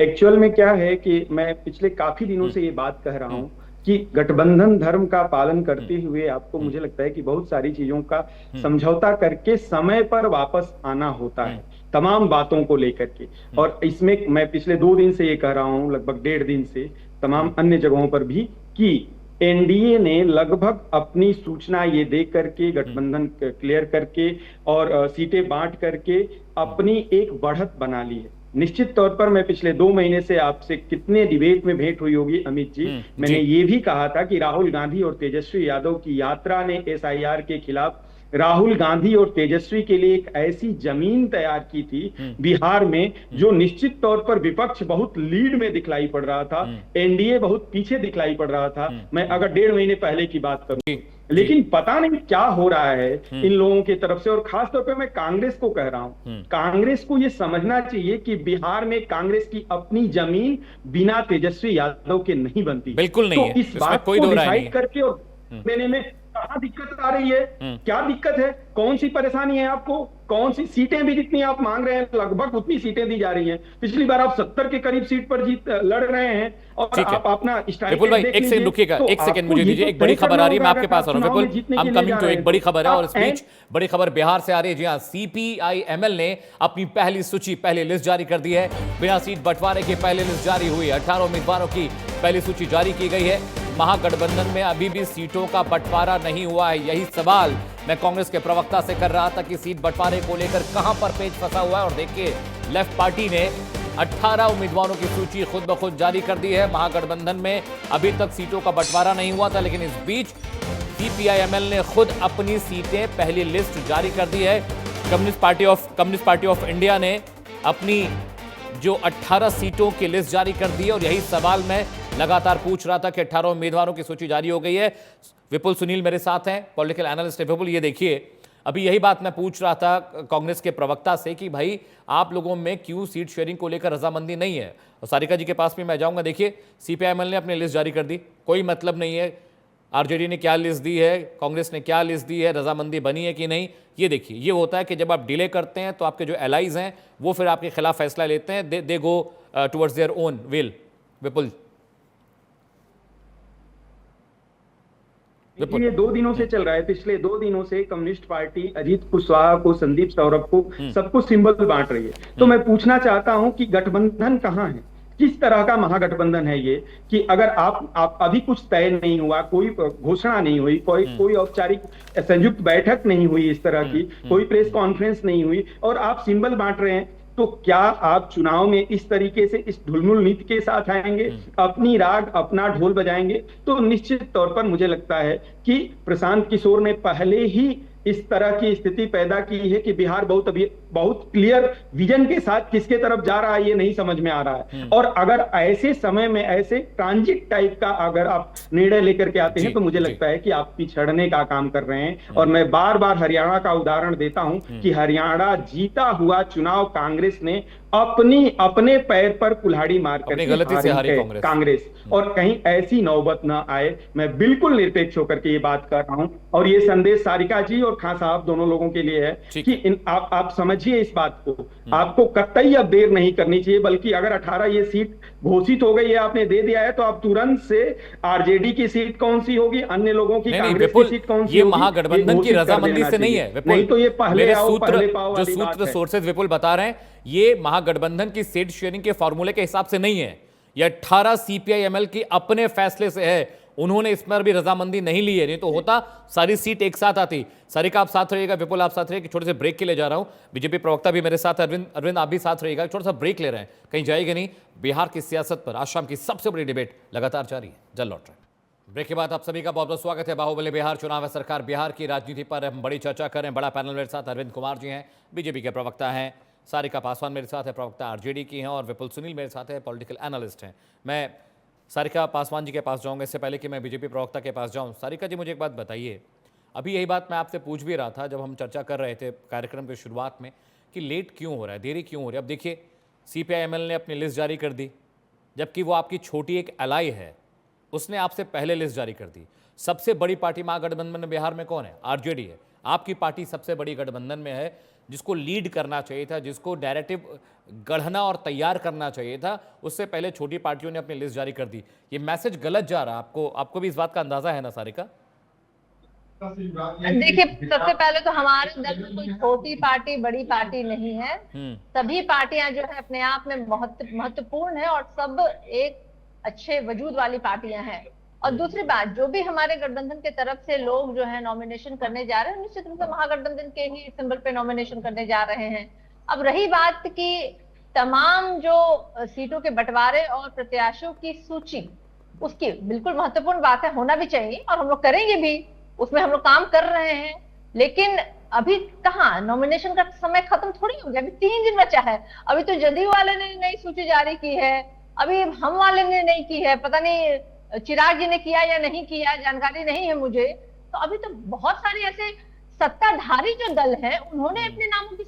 [SPEAKER 10] एक्चुअल में क्या है कि मैं पिछले काफी दिनों से ये बात कह रहा हूँ कि गठबंधन धर्म का पालन करते हुए आपको, मुझे लगता है कि बहुत सारी चीजों का समझौता करके समय पर वापस आना होता है, तमाम बातों को लेकर के। और इसमें मैं पिछले 2 दिन से ये कह रहा हूँ, लगभग 1.5 दिन से, तमाम अन्य जगहों पर भी, कि एनडीए ने लगभग अपनी सूचना ये दे करके, गठबंधन क्लियर करके और सीटें बांट करके अपनी एक बढ़त बना ली है। निश्चित तौर पर मैं पिछले 2 महीने से आपसे कितने डिबेट में भेंट हुई होगी अमित जी, मैंने ये भी कहा था कि राहुल गांधी और तेजस्वी यादव की यात्रा ने एसआईआर के खिलाफ राहुल गांधी और तेजस्वी के लिए एक ऐसी जमीन तैयार की थी बिहार में, जो निश्चित तौर पर विपक्ष बहुत लीड में दिखलाई पड़ रहा था, एनडीए बहुत पीछे दिखलाई पड़ रहा था। मैं अगर 1.5 महीने पहले की बात करूं, लेकिन पता नहीं क्या हो रहा है इन लोगों की तरफ से। और खास तौर पे मैं कांग्रेस को कह रहा हूं, कांग्रेस को ये समझना चाहिए कि बिहार में कांग्रेस की अपनी जमीन बिना तेजस्वी यादव के नहीं बनती।
[SPEAKER 1] बिल्कुल नहीं है,
[SPEAKER 10] तो इस बात को डिसाइड करके और देने में कहां दिक्कत आ रही है, क्या दिक्कत है, कौन सी परेशानी है आपको, कौन सी सीटें भी जितनी आप मांग रहे हैं लगभग उतनी सीटें दी जा रही हैं। पिछली बार आप 70 के करीब सीट पर जीत लड़ रहे हैं और आप अपना
[SPEAKER 1] विपुल भाई एक सेकंड रुकिएगा, एक सेकंड मुझे दीजिए। एक बड़ी खबर आ रही है, मैं आपके पास आ रहा हूं विपुल। हम कमिंग टू एक बड़ी खबर है और इस बीच बड़ी खबर बिहार से आ रही है। जी हां, सीपीआई-एमएल ने अपनी पहली सूची, पहली लिस्ट जारी कर दी है। बिना सीट बंटवारे की पहली लिस्ट जारी हुई है। 18 उम्मीदवारों की पहली सूची जारी की गई है। महागठबंधन में अभी भी सीटों का बंटवारा नहीं हुआ है। यही सवाल मैं कांग्रेस के प्रवक्ता से कर रहा था कि सीट बंटवारे को लेकर कहां पर पेच फंसा हुआ है। और देखिए, लेफ्ट पार्टी ने 18 उम्मीदवारों की सूची खुद ब खुद जारी कर दी है। महागठबंधन में अभी तक सीटों का बंटवारा नहीं हुआ था, लेकिन इस बीच सीपीआई-एमएल ने खुद अपनी सीटें, पहली लिस्ट जारी कर दी है। कम्युनिस्ट पार्टी ऑफ इंडिया ने अपनी जो 18 सीटों की लिस्ट जारी कर दी है और यही सवाल मैं लगातार पूछ रहा था कि 18 उम्मीदवारों की सूची जारी हो गई है। विपुल सुनील मेरे साथ हैं, पॉलिटिकल एनालिस्ट है। विपुल, ये देखिए, अभी यही बात मैं पूछ रहा था कांग्रेस के प्रवक्ता से कि भाई आप लोगों में क्यों सीट शेयरिंग को लेकर रजामंदी नहीं है। और सारिका जी के पास भी मैं जाऊंगा। देखिए, सीपीआईएमएल ने अपनी लिस्ट जारी कर दी, कोई मतलब नहीं है आरजेडी ने क्या लिस्ट दी है, कांग्रेस ने क्या लिस्ट दी है, रजामंदी बनी है कि नहीं। ये देखिए, ये होता है कि जब आप डिले करते हैं तो आपके जो एलाइज हैं वो फिर आपके खिलाफ फैसला लेते हैं, they go towards their own will. Vipul,
[SPEAKER 10] ये 2 दिनों से चल रहा है, पिछले 2 दिनों से कम्युनिस्ट पार्टी अजीत कुशवाहा को, संदीप सौरभ को, सबको सिंबल बांट रही है। तो मैं पूछना चाहता हूं कि गठबंधन कहां है, किस तरह का महागठबंधन है ये, कि अगर आप अभी कुछ तय नहीं हुआ, कोई घोषणा नहीं हुई, कोई औपचारिक संयुक्त बैठक नहीं हुई, इस तरह की कोई प्रेस कॉन्फ्रेंस नहीं हुई और आप सिंबल बांट रहे हैं, तो क्या आप चुनाव में इस तरीके से इस ढुलमुल नीति के साथ आएंगे, अपनी राग अपना ढोल बजाएंगे? तो निश्चित तौर पर मुझे लगता है कि प्रशांत किशोर ने पहले ही इस तरह की स्थिति पैदा की है कि बिहार बहुत क्लियर विजन के साथ किसके तरफ जा रहा है ये नहीं समझ में आ रहा है। और अगर ऐसे समय में ऐसे ट्रांजिट टाइप का अगर आप निर्णय लेकर के आते हैं तो मुझे लगता है कि आप पिछड़ने का काम कर रहे हैं। और मैं बार बार हरियाणा का उदाहरण देता हूं कि हरियाणा जीता हुआ चुनाव कांग्रेस ने अपने पैर पर कुल्हाड़ी मारकर
[SPEAKER 1] गलती से हारी
[SPEAKER 10] कांग्रेस, और कहीं ऐसी नौबत ना आए, मैं बिल्कुल निरपेक्ष होकर के ये बात कर रहा हूं। और ये संदेश सारिका जी और खान साहब दोनों लोगों के लिए है कि आप समझिए इस बात को, आपको कतई अब देर नहीं करनी चाहिए, बल्कि अगर 18 ये सीट घोषित हो गई है, आपने दे दिया है, तो आप तुरंत से आरजेडी की सीट कौन सी होगी, अन्य लोगों की कांग्रेस की सीट कौन सी
[SPEAKER 1] होगी, ये महागठबंधन की रजामंदी से नहीं है।
[SPEAKER 10] नहीं तो ये पहले आओ पहले पाओ
[SPEAKER 1] जो सूत्र सोर्सेज विपुल बता रहे हैं, ये महागठबंधन की सीट शेयरिंग के फॉर्मूले के हिसाब से नहीं है, ये 18 सीपीआईएमएल की अपने फैसले से है। उन्होंने इस पर भी रजामंदी नहीं ली है, नहीं तो होता सारी सीट एक साथ आती। सारिका आप साथ रहिएगा, विपुल आप साथ रहिएगा, छोटे से ब्रेक के लिए जा रहा हूं। बीजेपी प्रवक्ता भी मेरे साथ, अरविंद आप भी साथ रहिएगा, छोटा सा ब्रेक ले रहे हैं, कहीं जाएगा नहीं। बिहार की सियासत पर आज शाम की सबसे बड़ी डिबेट लगातार जारी है, जल्द लौट रहे हैं। ब्रेक के बाद आप सभी का बहुत बहुत स्वागत है। बाहुबली बिहार चुनाव है, सरकार बिहार की राजनीति पर हम बड़ी चर्चा करें। बड़ा पैनल मेरे साथ अरविंद कुमार जी हैं, बीजेपी के प्रवक्ता हैं, सारिका पासवान मेरे साथ है, प्रवक्ता आरजेडी की हैं, और विपुल सुनील मेरे साथ है, पॉलिटिकल एनालिस्ट हैं। मैं सारिका पासवान जी के पास जाऊंगा, इससे पहले कि मैं बीजेपी प्रवक्ता के पास जाऊं। सारिका जी, मुझे एक बात बताइए, अभी यही बात मैं आपसे पूछ भी रहा था जब हम चर्चा कर रहे थे कार्यक्रम की शुरुआत में, कि लेट क्यों हो रहा है, देरी क्यों हो रही है। अब देखिए, सीपीआईएमएल ने अपनी लिस्ट जारी कर दी, जबकि वो आपकी छोटी एक एलाई है, उसने आपसे पहले लिस्ट जारी कर दी। सबसे बड़ी पार्टी महागठबंधन में बिहार में कौन है? आरजेडी है। आपकी पार्टी सबसे बड़ी गठबंधन में है, जिसको लीड करना चाहिए था, जिसको नैरेटिव गढ़ना और तैयार करना चाहिए था, उससे पहले छोटी पार्टियों ने अपनी लिस्ट जारी कर दी। ये मैसेज गलत जा रहा है, आपको भी इस बात का अंदाजा है ना सारिका?
[SPEAKER 7] देखिए, सबसे पहले तो हमारे दल में कोई छोटी पार्टी बड़ी पार्टी नहीं है। सभी पार्टियां जो है अपने आप में महत्वपूर्ण है और सब एक अच्छे वजूद वाली पार्टियां हैं। और दूसरी बात, जो भी हमारे गठबंधन के तरफ से लोग जो है नॉमिनेशन करने जा रहे हैं, निश्चित रूप से महागठबंधन के ही सिंबल पे नॉमिनेशन करने जा रहे हैं। अब रही बात की तमाम जो सीटों के बंटवारे और प्रत्याशियों की सूची, उसकी बिल्कुल महत्वपूर्ण बात है, होना भी चाहिए और हम लोग करेंगे भी, उसमें हम लोग काम कर रहे हैं। लेकिन अभी कहाँ नॉमिनेशन का समय खत्म थोड़ी हो गया, अभी 3 दिन बचा है। अभी तो जदयू वाले ने नई सूची जारी की है, अभी हम वाले ने नहीं की है, पता नहीं चिराग जी ने किया या नहीं किया, जानकारी नहीं है मुझे। तो अभी तो बहुत सारे ऐसे सत्ताधारी जो दल है, उन्होंने अपने नामों की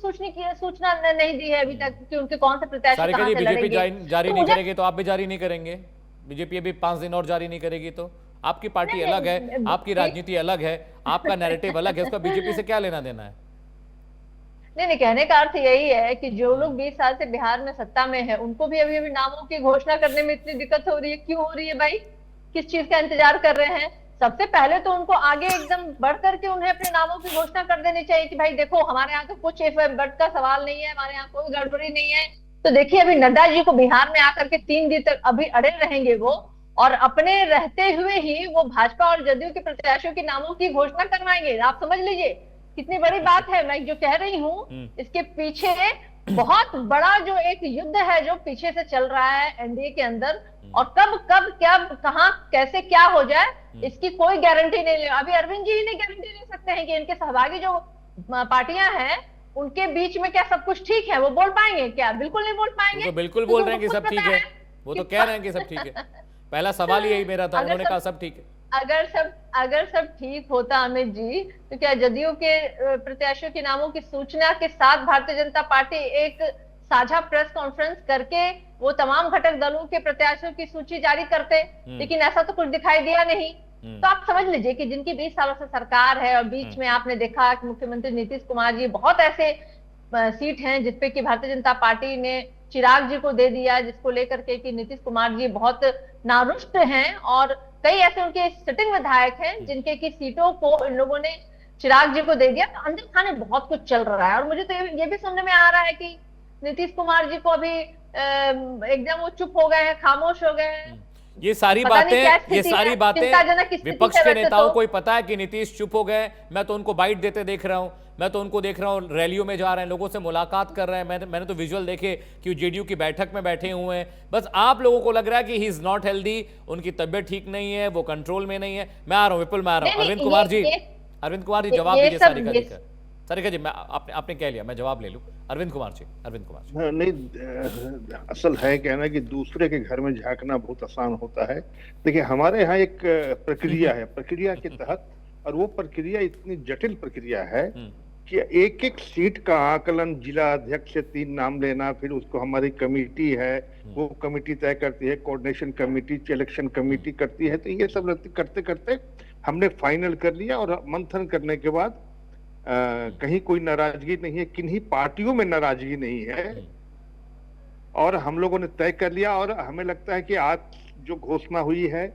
[SPEAKER 7] सूचना नहीं दी है अभी तक कि उनके कौन से प्रत्याशी कहां से लड़ेंगे।
[SPEAKER 1] बीजेपी जारी नहीं करेगी तो आप भी जारी नहीं करेंगे? बीजेपी अभी 5 दिन और जारी नहीं करेगी तो? आपकी पार्टी अलग है, आपकी राजनीति अलग है, आपका नैरेटिव अलग है, उसका बीजेपी से क्या लेना देना है?
[SPEAKER 7] नहीं, कहने का अर्थ यही है कि जो लोग 20 साल से बिहार में सत्ता में है, उनको भी अभी नामों की घोषणा करने में इतनी दिक्कत हो रही है। क्यों हो रही है भाई? किस चीज का इंतजार कर रहे हैं? सबसे पहले तो उनको आगे एकदम बढ़ करके उन्हें अपने नामों की घोषणा कर देनी चाहिए कि भाई देखो, हमारे यहाँ तो कुछ बट का सवाल नहीं है, हमारे यहाँ कोई गड़बड़ी नहीं है। तो देखिए, अभी नड्डा जी को बिहार में आकर के 3 दिन तक अभी अड़े रहेंगे वो, और अपने रहते हुए ही वो भाजपा और जदयू के प्रत्याशियों के नामों की घोषणा करवाएंगे। आप समझ लीजिए कितनी बड़ी बात है। मैं जो कह रही हूँ, इसके पीछे बहुत बड़ा जो एक युद्ध है जो पीछे से चल रहा है एनडीए के अंदर, और कब क्या कहां कैसे क्या हो जाए इसकी कोई गारंटी नहीं ले। अभी अरविंद जी ही नहीं गारंटी ले सकते हैं कि इनके सहभागी जो पार्टियां हैं उनके बीच में क्या सब कुछ ठीक है? वो बोल पाएंगे क्या? बिल्कुल नहीं बोल पाएंगे।
[SPEAKER 1] वो तो बिल्कुल बोल
[SPEAKER 7] क्योंकि
[SPEAKER 1] रहे हैं कि
[SPEAKER 7] उनको
[SPEAKER 1] सब
[SPEAKER 7] खुद
[SPEAKER 1] ठीक
[SPEAKER 7] पता
[SPEAKER 1] है, वो तो कह रहे हैं कि सब ठीक है। पहला सवाल ही यही मेरा था,
[SPEAKER 7] अगर
[SPEAKER 1] उन्होंने
[SPEAKER 7] सब-
[SPEAKER 1] कहा सब ठीक है।
[SPEAKER 7] अगर सब ठीक होता अमित जी, तो क्या जदयू के प्रत्याशियों के नामों की सूचना के साथ भारतीय जनता पार्टी एक साझा प्रेस कॉन्फ्रेंस करके वो तमाम घटक दलों के प्रत्याशियों की सूची जारी करते? लेकिन ऐसा तो कुछ दिखाई दिया नहीं। तो आप समझ लीजिए कि जिनकी 20 सालों से सरकार है और बीच में आपने देखा कि मुख्यमंत्री नीतीश कुमार जी, बहुत ऐसे सीट हैं जिसपे कि भारतीय जनता पार्टी ने चिराग जी को दे दिया, जिसको लेकर के कि नीतीश कुमार जी बहुत नारुष्ट हैं, और कई ऐसे उनके सिटिंग विधायक हैं जिनके की सीटों को इन लोगों ने चिराग जी को दे दिया। तो अंदर खाने बहुत कुछ चल रहा है। और मुझे तो ये भी सुनने में आ रहा है कि नीतीश कुमार जी को अभी एकदम वो चुप हो गए हैं, खामोश हो गए हैं।
[SPEAKER 1] ये सारी
[SPEAKER 7] पता नहीं क्या
[SPEAKER 1] बातें, ये
[SPEAKER 7] स्थिति
[SPEAKER 1] सारी
[SPEAKER 7] है,
[SPEAKER 1] बातें
[SPEAKER 7] चिंताजनक स्थिति
[SPEAKER 1] विपक्ष
[SPEAKER 7] है
[SPEAKER 1] के
[SPEAKER 7] वैसे
[SPEAKER 1] नेताओं
[SPEAKER 7] तो।
[SPEAKER 1] को ही पता है कि नीतीश चुप हो गए। मैं तो उनको बाइट देते देख रहा हूं, मैं तो उनको देख रहा हूं रैलियों में जा रहे हैं, लोगों से मुलाकात कर रहे हैं। मैंने तो विजुअल देखे कि जेडीयू की बैठक में बैठे हुए हैं। बस आप लोगों को लग रहा है कि ही इज नॉट हेल्दी, उनकी तबीयत ठीक नहीं है, वो कंट्रोल में नहीं है। मैं आ रहा हूं, विपुल मैं आ रहा हूं।
[SPEAKER 7] नहीं,
[SPEAKER 1] अरविंद कुमार जी,
[SPEAKER 7] अरविंद
[SPEAKER 1] जवाब दीजिए सारिका जी का। सारिका जी, आपने कह लिया, मैं जवाब ले लूं। अरविंद कुमार जी।
[SPEAKER 6] नहीं, असल है क्या ना कि दूसरे के घर में झांकना बहुत आसान होता है। देखिए, हमारे यहाँ एक प्रक्रिया है, प्रक्रिया के तहत, और वो प्रक्रिया इतनी जटिल प्रक्रिया है कि एक एक सीट का आकलन, जिला अध्यक्ष से 3 नाम लेना, फिर उसको हमारी कमेटी है, वो कमेटी तय करती है, कोऑर्डिनेशन कमेटी, इलेक्शन कमेटी करती है। तो ये सब करते करते हमने फाइनल कर लिया, और मंथन करने के बाद कहीं कोई नाराजगी नहीं है, किन्हीं पार्टियों में नाराजगी नहीं है, और हम लोगों ने तय कर लिया। और हमें लगता है कि आज जो घोषणा हुई है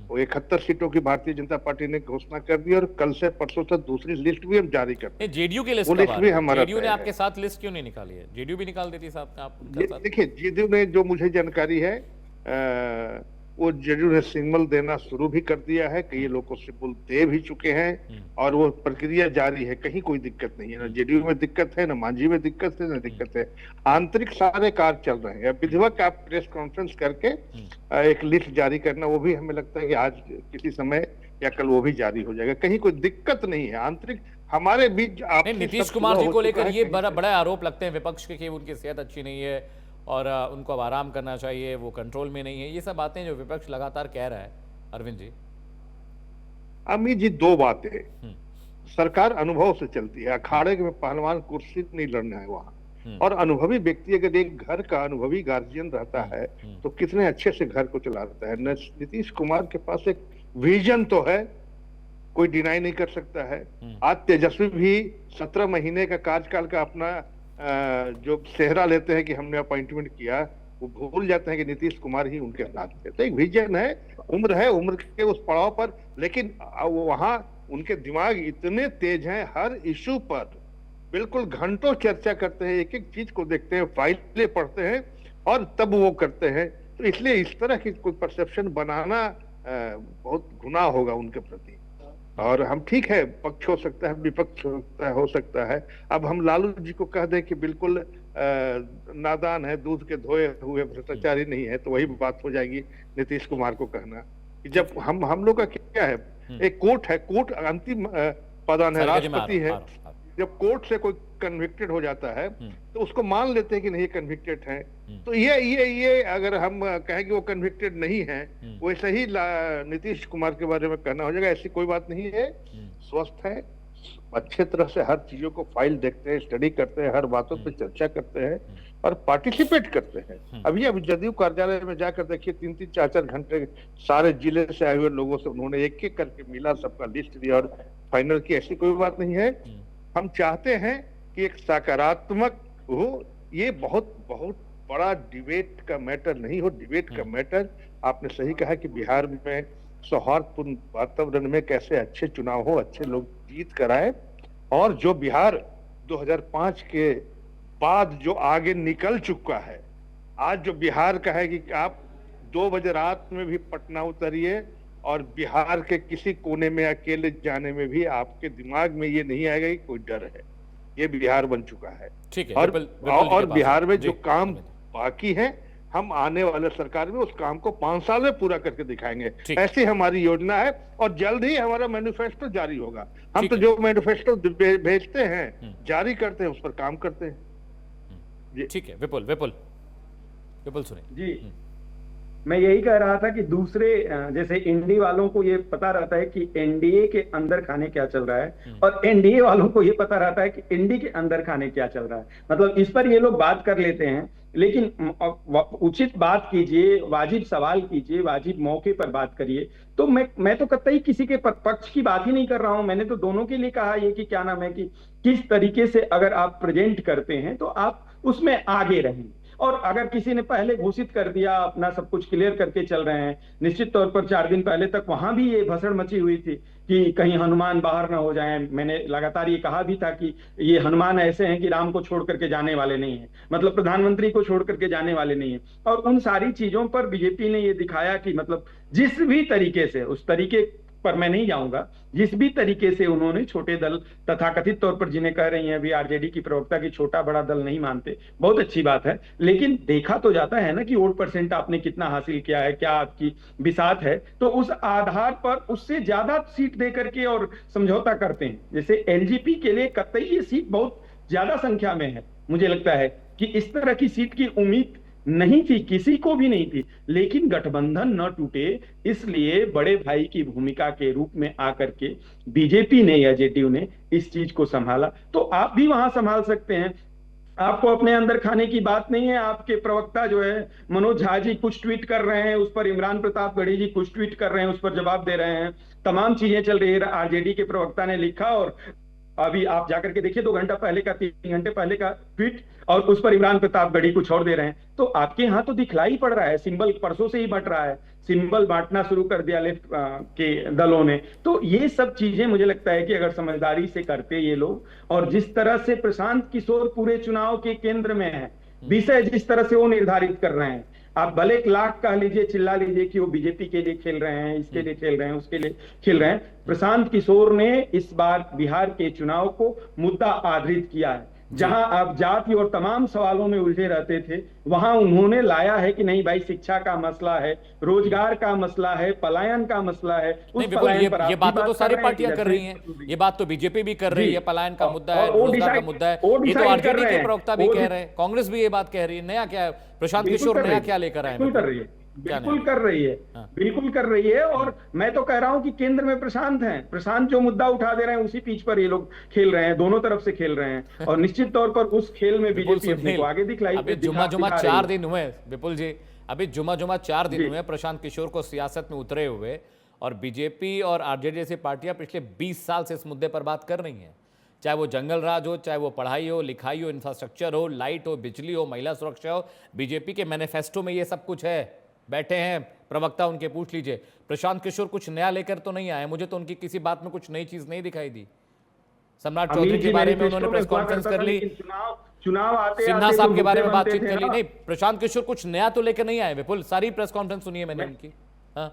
[SPEAKER 6] वो 71 सीटों की भारतीय जनता पार्टी ने घोषणा कर दी, और कल से परसों तक दूसरी लिस्ट भी हम जारी करते हैं।
[SPEAKER 1] जेडीयू की लिस्ट
[SPEAKER 6] भी हमारा
[SPEAKER 1] जेडीयू ने आपके साथ लिस्ट क्यों नहीं निकाली है? जेडीयू भी निकाल देती साहब आप उनके साथ।
[SPEAKER 6] देखिए, जेडीयू ने, जो मुझे जानकारी है, वो जेडीयू ने सिग्नल देना शुरू भी कर दिया है, कई लोगों से सिग्नल दे भी चुके हैं, और वो प्रक्रिया जारी है। कहीं कोई दिक्कत नहीं है, ना जेडीयू में दिक्कत है, ना मांझी में दिक्कत है, ना दिक्कत है। आंतरिक सारे कार्य चल रहे हैं। विधिवत आप प्रेस कॉन्फ्रेंस करके एक लिस्ट जारी करना, वो भी हमें लगता है कि आज किसी समय या कल वो भी जारी हो जाएगा। कहीं कोई दिक्कत नहीं है आंतरिक हमारे बीच।
[SPEAKER 1] नीतीश कुमार जी को लेकर ये बड़ा आरोप लगते हैं विपक्ष के कि उनकी सेहत अच्छी नहीं है और उनको अब आराम करना चाहिए, वो कंट्रोल में नहीं है। ये सब बातें जो विपक्ष लगातार कह रहा है। अरविंद जी,
[SPEAKER 6] अमित जी, 2 बातें। सरकार अनुभव से चलती है। अखाड़े में पहलवान कुर्सी नहीं लड़ना है वहां, और अनुभवी व्यक्ति अगर एक घर का अनुभवी गार्जियन रहता है तो कितने अच्छे से घर को चलाता है। नीतीश कुमार के पास एक विजन तो है, कोई डिनाई नहीं कर सकता है। आज तेजस्वी भी 17 महीने का कार्यकाल का अपना जो सेहरा लेते हैं कि हमने अपॉइंटमेंट किया, वो भूल जाते हैं कि नीतीश कुमार ही उनके साथ थे। तो एक विजन है, उम्र के उस पड़ाव पर, लेकिन वहां उनके दिमाग इतने तेज हैं, हर इशू पर बिल्कुल घंटों चर्चा करते हैं, एक एक चीज को देखते हैं, फाइलें पढ़ते हैं और तब वो करते हैं। तो इसलिए इस तरह की कोई परसेप्शन बनाना बहुत गुनाह होगा उनके प्रति। और हम ठीक है, पक्ष हो सकता है, विपक्ष हो सकता है। अब हम लालू जी को कह दें कि बिल्कुल नादान है, दूध के धोए हुए भ्रष्टाचारी नहीं है, तो वही बात हो जाएगी नीतीश कुमार को कहना कि जब हम लोग का क्या है, एक कोर्ट है, कोर्ट अंतिम पदान है, राष्ट्रपति है। जब कोर्ट से कोई कन्विक्टेड हो जाता है तो उसको मान लेते हैं कि नहीं कन्विक्टेड है। तो ये अगर हम कहें कि वो कन्विक्टेड नहीं है, वैसे ही नीतीश कुमार के बारे में कहना हो जाएगा। ऐसी कोई बात नहीं है, स्वस्थ है, अच्छे तरह से हर चीजों को फाइल देखते हैं, स्टडी करते हैं, हर बातों पे चर्चा करते हैं और पार्टिसिपेट करते हैं। अभी जदयू कार्यालय में जाकर देखिए, 3-3, 4-4 घंटे सारे जिले से आए हुए लोगों से उन्होंने एक एक करके मिला, सबका लिस्ट दिया और फाइनल की। ऐसी कोई बात नहीं है। हम चाहते हैं कि एक सकारात्मक हो, ये बहुत बहुत बड़ा डिबेट का मैटर नहीं हो। डिबेट का मैटर, आपने सही कहा कि बिहार में सौहार्दपूर्ण वातावरण में कैसे अच्छे चुनाव हो, अच्छे लोग जीत कराए, और जो बिहार 2005 के बाद जो आगे निकल चुका है, आज जो बिहार का है कि आप 2 बजे रात में भी पटना उतरिए और बिहार के किसी कोने में अकेले जाने में भी आपके दिमाग में ये नहीं आएगा कि कोई डर है। ये बिहार बन चुका है।
[SPEAKER 1] ठीक है।
[SPEAKER 6] और बिहार में जो काम बाकी है हम आने वाले सरकार में उस काम को 5 साल में पूरा करके दिखाएंगे।
[SPEAKER 1] ठीक।
[SPEAKER 6] ऐसी हमारी योजना है और जल्द ही हमारा मैनिफेस्टो जारी होगा। हम
[SPEAKER 1] ठीक
[SPEAKER 6] तो
[SPEAKER 1] है।
[SPEAKER 6] जो मैनिफेस्टो भेजते हैं, जारी करते हैं, उस पर काम करते हैं। जी।
[SPEAKER 1] ठीक है, विपुल सुनिए
[SPEAKER 10] जी, मैं यही कह रहा था कि दूसरे जैसे इंडी वालों को ये पता रहता है कि एनडीए के अंदर खाने क्या चल रहा है और एनडीए वालों को ये पता रहता है कि इंडी के अंदर खाने क्या चल रहा है। मतलब इस पर ये लोग बात कर लेते हैं, लेकिन उचित बात कीजिए, वाजिब सवाल कीजिए, वाजिब मौके पर बात करिए। तो मैं तो कतई किसी के पक्ष की बात ही नहीं कर रहा हूं। मैंने तो दोनों के लिए कहा ये कि क्या नाम है कि किस तरीके से अगर आप प्रेजेंट करते हैं तो आप उसमें आगे रहें। और अगर किसी ने पहले घोषित कर दिया, अपना सब कुछ क्लियर करके चल रहे हैं, निश्चित तौर पर 4 दिन पहले तक वहां भी ये भसड़ मची हुई थी कि कहीं हनुमान बाहर ना हो जाएं। मैंने लगातार ये कहा भी था कि ये हनुमान ऐसे हैं कि राम को छोड़ करके जाने वाले नहीं है, मतलब प्रधानमंत्री को छोड़ करके जाने वाले नहीं है। और उन सारी चीजों पर बीजेपी ने ये दिखाया कि मतलब जिस भी तरीके से, उस तरीके पर मैं नहीं जाऊंगा, जिस भी तरीके से उन्होंने छोटे दल तथाकथित तौर पर जिन्हें कह रही हैं अभी आरजेडी की प्रवक्ता की छोटा बड़ा दल नहीं मानते, बहुत अच्छी बात है, लेकिन देखा तो जाता है ना कि वोट परसेंट आपने कितना हासिल किया है, क्या आपकी बिसात है, तो उस आधार पर उससे ज्यादा सीट दे करके और समझौता करते हैं। जैसे एलजेपी के लिए कतई ये सीट बहुत ज्यादा संख्या में है। मुझे लगता है कि इस तरह की सीट की उम्मीद नहीं थी, किसी को भी नहीं थी, लेकिन गठबंधन न टूटे इसलिए बड़े भाई की भूमिका के रूप में आकर के बीजेपी ने या जेडीयू ने इस चीज को संभाला। तो आप भी वहां संभाल सकते हैं। आपको अपने अंदर खाने की बात नहीं है। आपके प्रवक्ता जो है मनोज झा जी कुछ ट्वीट कर रहे हैं, उस पर इमरान प्रताप गढ़ी जी कुछ ट्वीट कर रहे हैं, उस पर जवाब दे रहे हैं, तमाम चीजें चल रही है। आरजेडी के प्रवक्ता ने लिखा और अभी आप जाकर के देखिए 2 घंटा पहले का, 3 घंटे पहले का ट्वीट, और उस पर इमरान प्रताप गढ़ी कुछ और दे रहे हैं। तो आपके यहाँ तो दिखलाई पड़ रहा है, सिंबल परसों से ही बंट रहा है, सिंबल बांटना शुरू कर दिया लेफ्ट के दलों ने। तो ये सब चीजें मुझे लगता है कि अगर समझदारी से करते ये लोग, और जिस तरह से प्रशांत किशोर पूरे चुनाव के केंद्र में है, विषय जिस तरह से वो निर्धारित कर रहे हैं, आप भले 1 लाख कह लीजिए, चिल्ला लीजिए कि वो बीजेपी के लिए खेल रहे हैं, इसके लिए खेल रहे हैं, उसके लिए खेल रहे हैं, प्रशांत किशोर ने इस बार बिहार के चुनाव को मुद्दा आधारित किया है। जहां आप जाति और तमाम सवालों में उलझे रहते थे, वहां उन्होंने लाया है कि नहीं भाई, शिक्षा का मसला है, रोजगार का मसला है, पलायन का मसला है।
[SPEAKER 1] नहीं बिल्कुल, ये बातें तो सारी पार्टियां कर रही हैं, ये बात तो बीजेपी भी कर रही है, पलायन का मुद्दा है, रोजगार का मुद्दा है, ये तो आरजेडी के प्रवक्ता भी कह रहे हैं, कांग्रेस भी ये बात कह रही है। नया क्या है प्रशांत किशोर, नया क्या लेकर आए?
[SPEAKER 10] बिल्कुल कर रही है, बिल्कुल कर रही है। और मैं तो कह रहा हूं कि केंद्र में प्रशांत हैं, प्रशांत जो मुद्दा उठा दे रहे हैं उसी पीच पर ये लोग खेल रहे हैं, दोनों तरफ से खेल रहे हैं, और निश्चित तौर पर उस खेल में बीजेपी अपने को आगे दिखलाई।
[SPEAKER 1] अभी जुमा 4 दिन हुए विपुल जी, अभी जुमा 4 दिन हुए प्रशांत किशोर को सियासत में उतरे हुए, और बीजेपी और आरजेडी जैसी पार्टियां पिछले 20 साल से इस मुद्दे पर बात कर रही हैं, चाहे वो जंगल राज हो, चाहे वो पढ़ाई हो, लिखाई हो, इंफ्रास्ट्रक्चर हो, लाइट हो, बिजली हो, महिला सुरक्षा हो। बीजेपी के मैनिफेस्टो में ये सब कुछ है। बैठे हैं प्रवक्ता, उनके पूछ लीजिए। प्रशांत किशोर कुछ नया लेकर तो नहीं आए, मुझे तो उनकी किसी बात में कुछ नई चीज नहीं दिखाई दी। सम्राट चौधरी के बारे में उन्होंने प्रेस कॉन्फ्रेंस कर ली,
[SPEAKER 10] चुनाव आते
[SPEAKER 1] सिन्हा साहब के बारे में बातचीत कर ली। नहीं, प्रशांत किशोर कुछ नया तो लेकर नहीं आए विपुल, सारी प्रेस कॉन्फ्रेंस सुनी है मैंने उनकी। हाँ,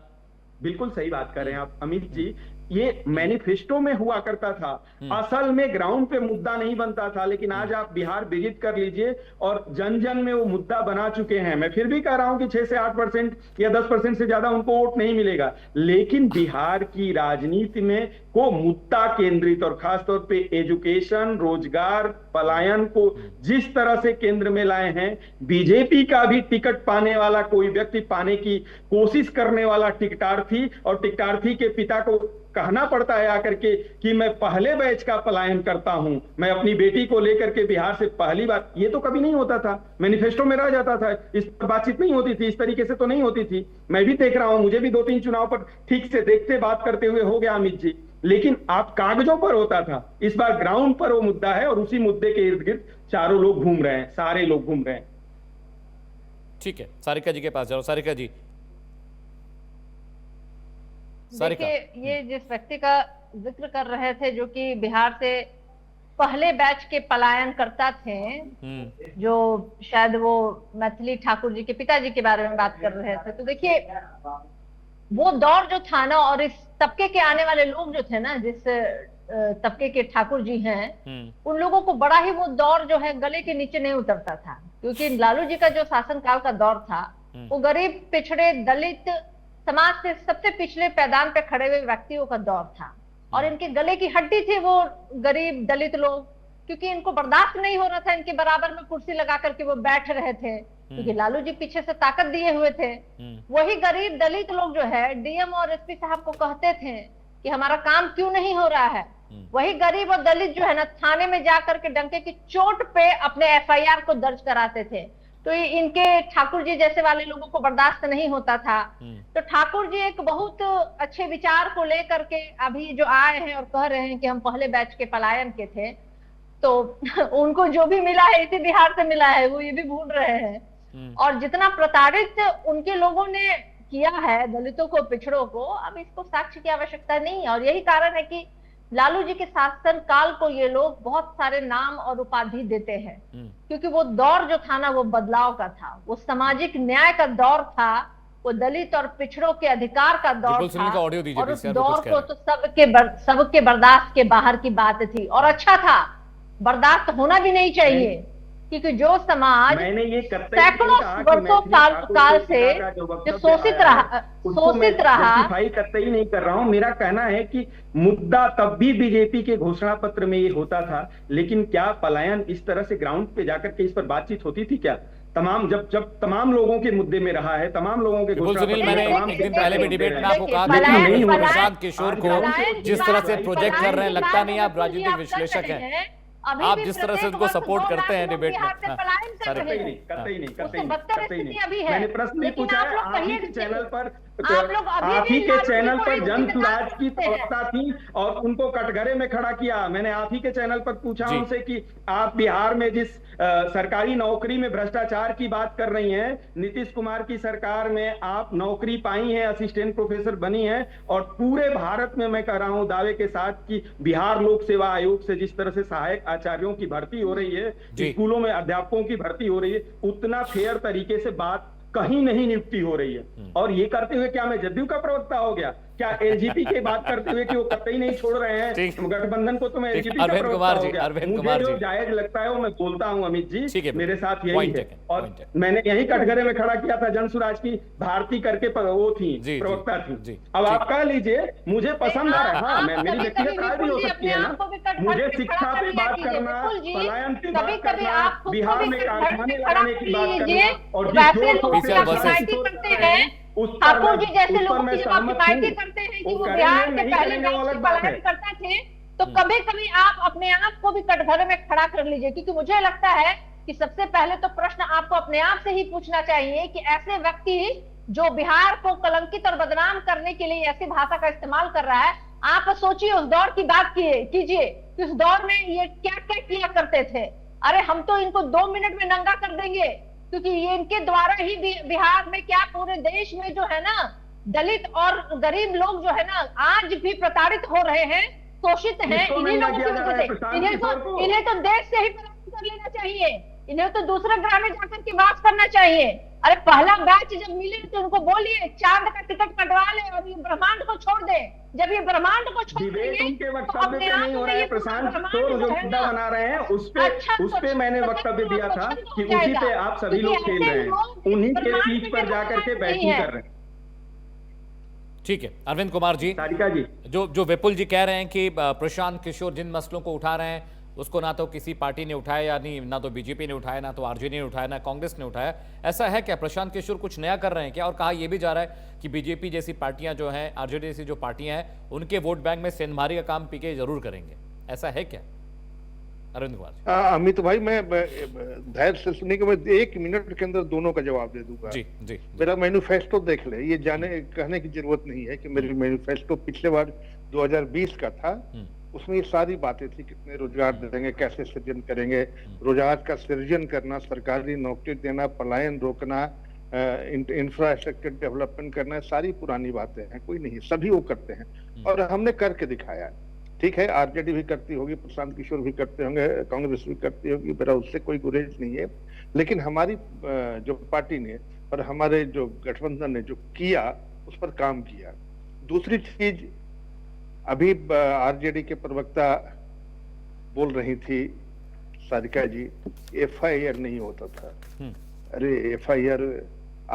[SPEAKER 10] बिल्कुल सही बात कर रहे हैं आप अमित जी। ये मैनिफेस्टो में हुआ करता था, असल में ग्राउंड पे मुद्दा नहीं बनता था, लेकिन आज आप बिहार विजिट कर लीजिए और जन जन में वो मुद्दा बना चुके हैं। मैं फिर भी कह रहा हूं कि 6 से 8% या 10% से ज्यादा उनको वोट नहीं मिलेगा, लेकिन बिहार की राजनीति में को मुद्दा केंद्रित, और खासतौर पे एजुकेशन, रोजगार, पलायन को जिस तरह से केंद्र में लाए हैं, बीजेपी का भी टिकट पाने वाला कोई व्यक्ति, पाने की कोशिश करने वाला टिकटार्थी, और टिकटार्थी के पिता को कहना पड़ता है आकर के कि मैं पहले बैच का पलायन करता हूं, मैं अपनी बेटी को लेकर के बिहार से पहली बार। ये तो कभी नहीं होता था, मैनिफेस्टो में रह जाता था, इस पर बातचीत नहीं होती थी, इस तरीके से तो नहीं होती थी। मैं भी देख रहा हूं, मुझे भी 2-3 चुनाव पर ठीक से देखते बात करते हुए हो गया अमित जी, लेकिन आप कागजों पर होता था, इस बार ग्राउंड पर वो मुद्दा है, और उसी मुद्दे के इर्द गिर्द चारों लोग घूम रहे हैं, सारे लोग घूम रहे हैं।
[SPEAKER 1] ठीक है, सारिका जी के पास जाओ। सारिका जी,
[SPEAKER 7] देखिए, ये जिस व्यक्ति का जिक्र कर रहे थे जो कि बिहार से पहले बैच के पलायन करता थे, जो शायद वो मैथिली ठाकुर जी के पिताजी के बारे में बात कर रहे थे, तो देखिए वो दौर जो था ना, और इस तबके के आने वाले लोग जो थे ना, जिस तबके के ठाकुर जी हैं, उन लोगों को बड़ा ही वो दौर जो है गले के नीचे नहीं उतरता था। क्योंकि लालू जी का जो शासनकाल का दौर था वो गरीब, पिछड़े, दलित समाज से सबसे पिछले पैदान पे खड़े हुए व्यक्तियों का दौर था, और इनके गले की हड्डी थे वो गरीब दलित लोग, क्योंकि इनको बर्दाश्त नहीं हो रहा था इनके बराबर में कुर्सी लगा करके वो बैठ रहे थे, क्योंकि लालू जी पीछे से ताकत दिए हुए थे। वही गरीब दलित लोग जो है डीएम और एसपी साहब को कहते थे कि हमारा काम क्यों नहीं हो रहा है। वही गरीब और दलित जो है ना थाने में जाकर के डंके की चोट पे अपने एफआईआर को दर्ज कराते थे। तो इनके ठाकुर जी जैसे वाले लोगों को बर्दाश्त नहीं होता था। तो ठाकुर जी एक बहुत अच्छे विचार को लेकर के अभी जो आए हैं और कह रहे हैं कि हम पहले बैच के पलायन के थे, तो उनको जो भी मिला है इसी बिहार से मिला है, वो ये भी भूल रहे हैं। और जितना प्रताड़ित उनके लोगों ने किया है दलितों को, पिछड़ों को, अब इसको साक्ष्य की आवश्यकता नहीं है। और यही कारण है कि लालू जी के शासन काल को ये लोग बहुत सारे नाम और उपाधि देते हैं, क्योंकि वो दौर जो था ना वो बदलाव का था, वो सामाजिक न्याय का दौर था, वो दलित और पिछड़ों के अधिकार का दौर था। और उस दौर को तो सबके बर्दाश्त के बाहर की बात थी, और अच्छा था, बर्दाश्त होना भी नहीं चाहिए, क्योंकि जो समाज सैकड़ों वर्षों काल से जो शोषित रहा,
[SPEAKER 10] कतई नहीं कर रहा हूं। मेरा कहना है कि मुद्दा तब भी बीजेपी के घोषणा पत्र में ये होता था, लेकिन क्या पलायन इस तरह से ग्राउंड पे जाकर के इस पर बातचीत होती थी क्या? तमाम जब तमाम लोगों के मुद्दे में रहा है, तमाम लोगों के
[SPEAKER 1] मैंने एक दिन पहले भी डिबेट में आपको कहा था कि प्रशांत किशोर को जिस तरह से प्रोजेक्ट कर रहे हैं, लगता नहीं आप राजनीतिक विश्लेषक हैं, आप जिस तरह से उनको सपोर्ट करते हैं डिबेट में।
[SPEAKER 10] मैंने प्रश्न नहीं पूछा है, आप ही के चैनल पर जनसुराज की प्रवक्ता थी और उनको कटघरे में खड़ा किया। मैंने आप ही के चैनल पर पूछा उनसे कि आप बिहार में जिस सरकारी नौकरी में भ्रष्टाचार की बात कर रही हैं, नीतीश कुमार की सरकार में आप नौकरी पाई हैं, असिस्टेंट प्रोफेसर बनी हैं, और पूरे भारत में मैं कह रहा हूं दावे के साथ कि बिहार लोक सेवा आयोग से जिस तरह से सहायक आचार्यों की भर्ती हो रही है, स्कूलों में अध्यापकों की भर्ती हो रही है, उतना फेयर तरीके से बात कहीं नहीं नियुक्ति हो रही है। और ये करते हुए क्या मैं जदयू का प्रवक्ता हो गया? क्या एलजीपी की बात करते हुए कि वो कतई नहीं छोड़ रहे हैं गठबंधन को, तो मैं एलजीपी का प्रवक्ता हो गया? मुझे जो जायज लगता है वो मैं बोलता हूं अमित जी, मेरे साथ यही है। और मैंने यही कटघरे में खड़ा किया था, जनसुराज की भारती करके वो थी, प्रवक्ता थी। अब आप कह लीजिए मुझे पसंद आ रहा है, हाँ मेरी व्यक्तिगत राय भी हो सकती है ना, मुझे शिक्षा पे बात करना, पलायन पे बात करना, बिहार में कारखाने लगाने की बात करना, और
[SPEAKER 7] ठाकुर जी जैसे लोगों की जब आप हिमायती करते हैं कि वो बिहार के पहले पलायन करते थे, तो कभी कभी आप अपने आप को भी कटघरे में खड़ा कर लीजिए, क्योंकि मुझे लगता है कि सबसे पहले तो प्रश्न आपको अपने आप से ही पूछना चाहिए कि ऐसे व्यक्ति जो बिहार को कलंकित और बदनाम करने के लिए ऐसी भाषा का इस्तेमाल कर रहा है, आप सोचिए उस दौर की बात कीजिए कि उस दौर में ये क्या क्या किया करते थे। अरे हम तो इनको 2 मिनट में नंगा कर देंगे, क्योंकि ये इनके द्वारा ही बिहार में क्या पूरे देश में जो है ना दलित और गरीब लोग जो है ना आज भी प्रताड़ित हो रहे हैं, शोषित हैं। इन्हीं लोगों की वजह से इन्हें तो देश से ही पलायन कर लेना चाहिए, इन्हें तो दूसरे ग्रह में जाकर के वास करना चाहिए। अरे पहला बैच जब मिले तो उनको बोलिए चांद का टिकट कटवा ले और ये ब्रह्मांड को छोड़ दे। जब ये ब्रह्मांड को छोड़ देंगे
[SPEAKER 10] उनके वक्तव्य पे नहीं हो रहा है प्रशांत किशोर जो मुद्दा बना रहे हैं उस पे मैंने वक्तव्य दिया था कि उसी पे आप सभी लोग खेल रहे हैं, उन्हीं के पीठ पर जाकर के बैटिंग कर रहे हैं।
[SPEAKER 1] ठीक है अरविंद कुमार जी,
[SPEAKER 10] सारिका जी,
[SPEAKER 1] जो विपुल जी कह रहे हैं कि प्रशांत किशोर जिन मसलों को उठा रहे हैं उसको ना तो किसी पार्टी ने उठाया, यानी ना तो बीजेपी ने उठाया, ना तो आरजेडी ने उठाया, ना कांग्रेस ने उठाया, ऐसा है क्या? प्रशांत किशोर कुछ नया कर रहे हैं क्या? और कहा यह भी जा रहा है कि बीजेपी जैसी पार्टियां जो हैं, आरजेडी जैसी जो पार्टियां हैं, उनके वोट बैंक में सेंधमारी का काम पीके जरूर करेंगे, ऐसा है क्या? अरविंद कुमार।
[SPEAKER 6] अमित भाई मैं धैर्य से सुनिए कि मैं 1 मिनट के अंदर दोनों का जवाब दे दूंगा।
[SPEAKER 1] जी जी।
[SPEAKER 6] मेरा मैनिफेस्टो देख ले, ये कहने की जरूरत नहीं है कि मेरे मैनिफेस्टो पिछले बार 2020 का था, उसमें ये सारी बातें थी, कितने रोजगार देंगे, कैसे सृजन करेंगे, रोजगार का सृजन करना, सरकारी नौकरी देना, पलायन रोकना, इंफ्रास्ट्रक्चर डेवलपमेंट करना, सारी पुरानी बातें हैं, कोई नहीं, सभी वो करते हैं और हमने करके दिखाया। ठीक है, आरजेडी भी करती होगी, प्रशांत किशोर भी करते होंगे, कांग्रेस भी करती होगी, मेरा उससे कोई गुरेज नहीं है, लेकिन हमारी जो पार्टी ने और हमारे जो गठबंधन ने जो किया उस पर काम किया। दूसरी चीज, अभी आरजेडी के प्रवक्ता बोल रही थी सारिका जी, FIR नहीं होता था। अरे FIR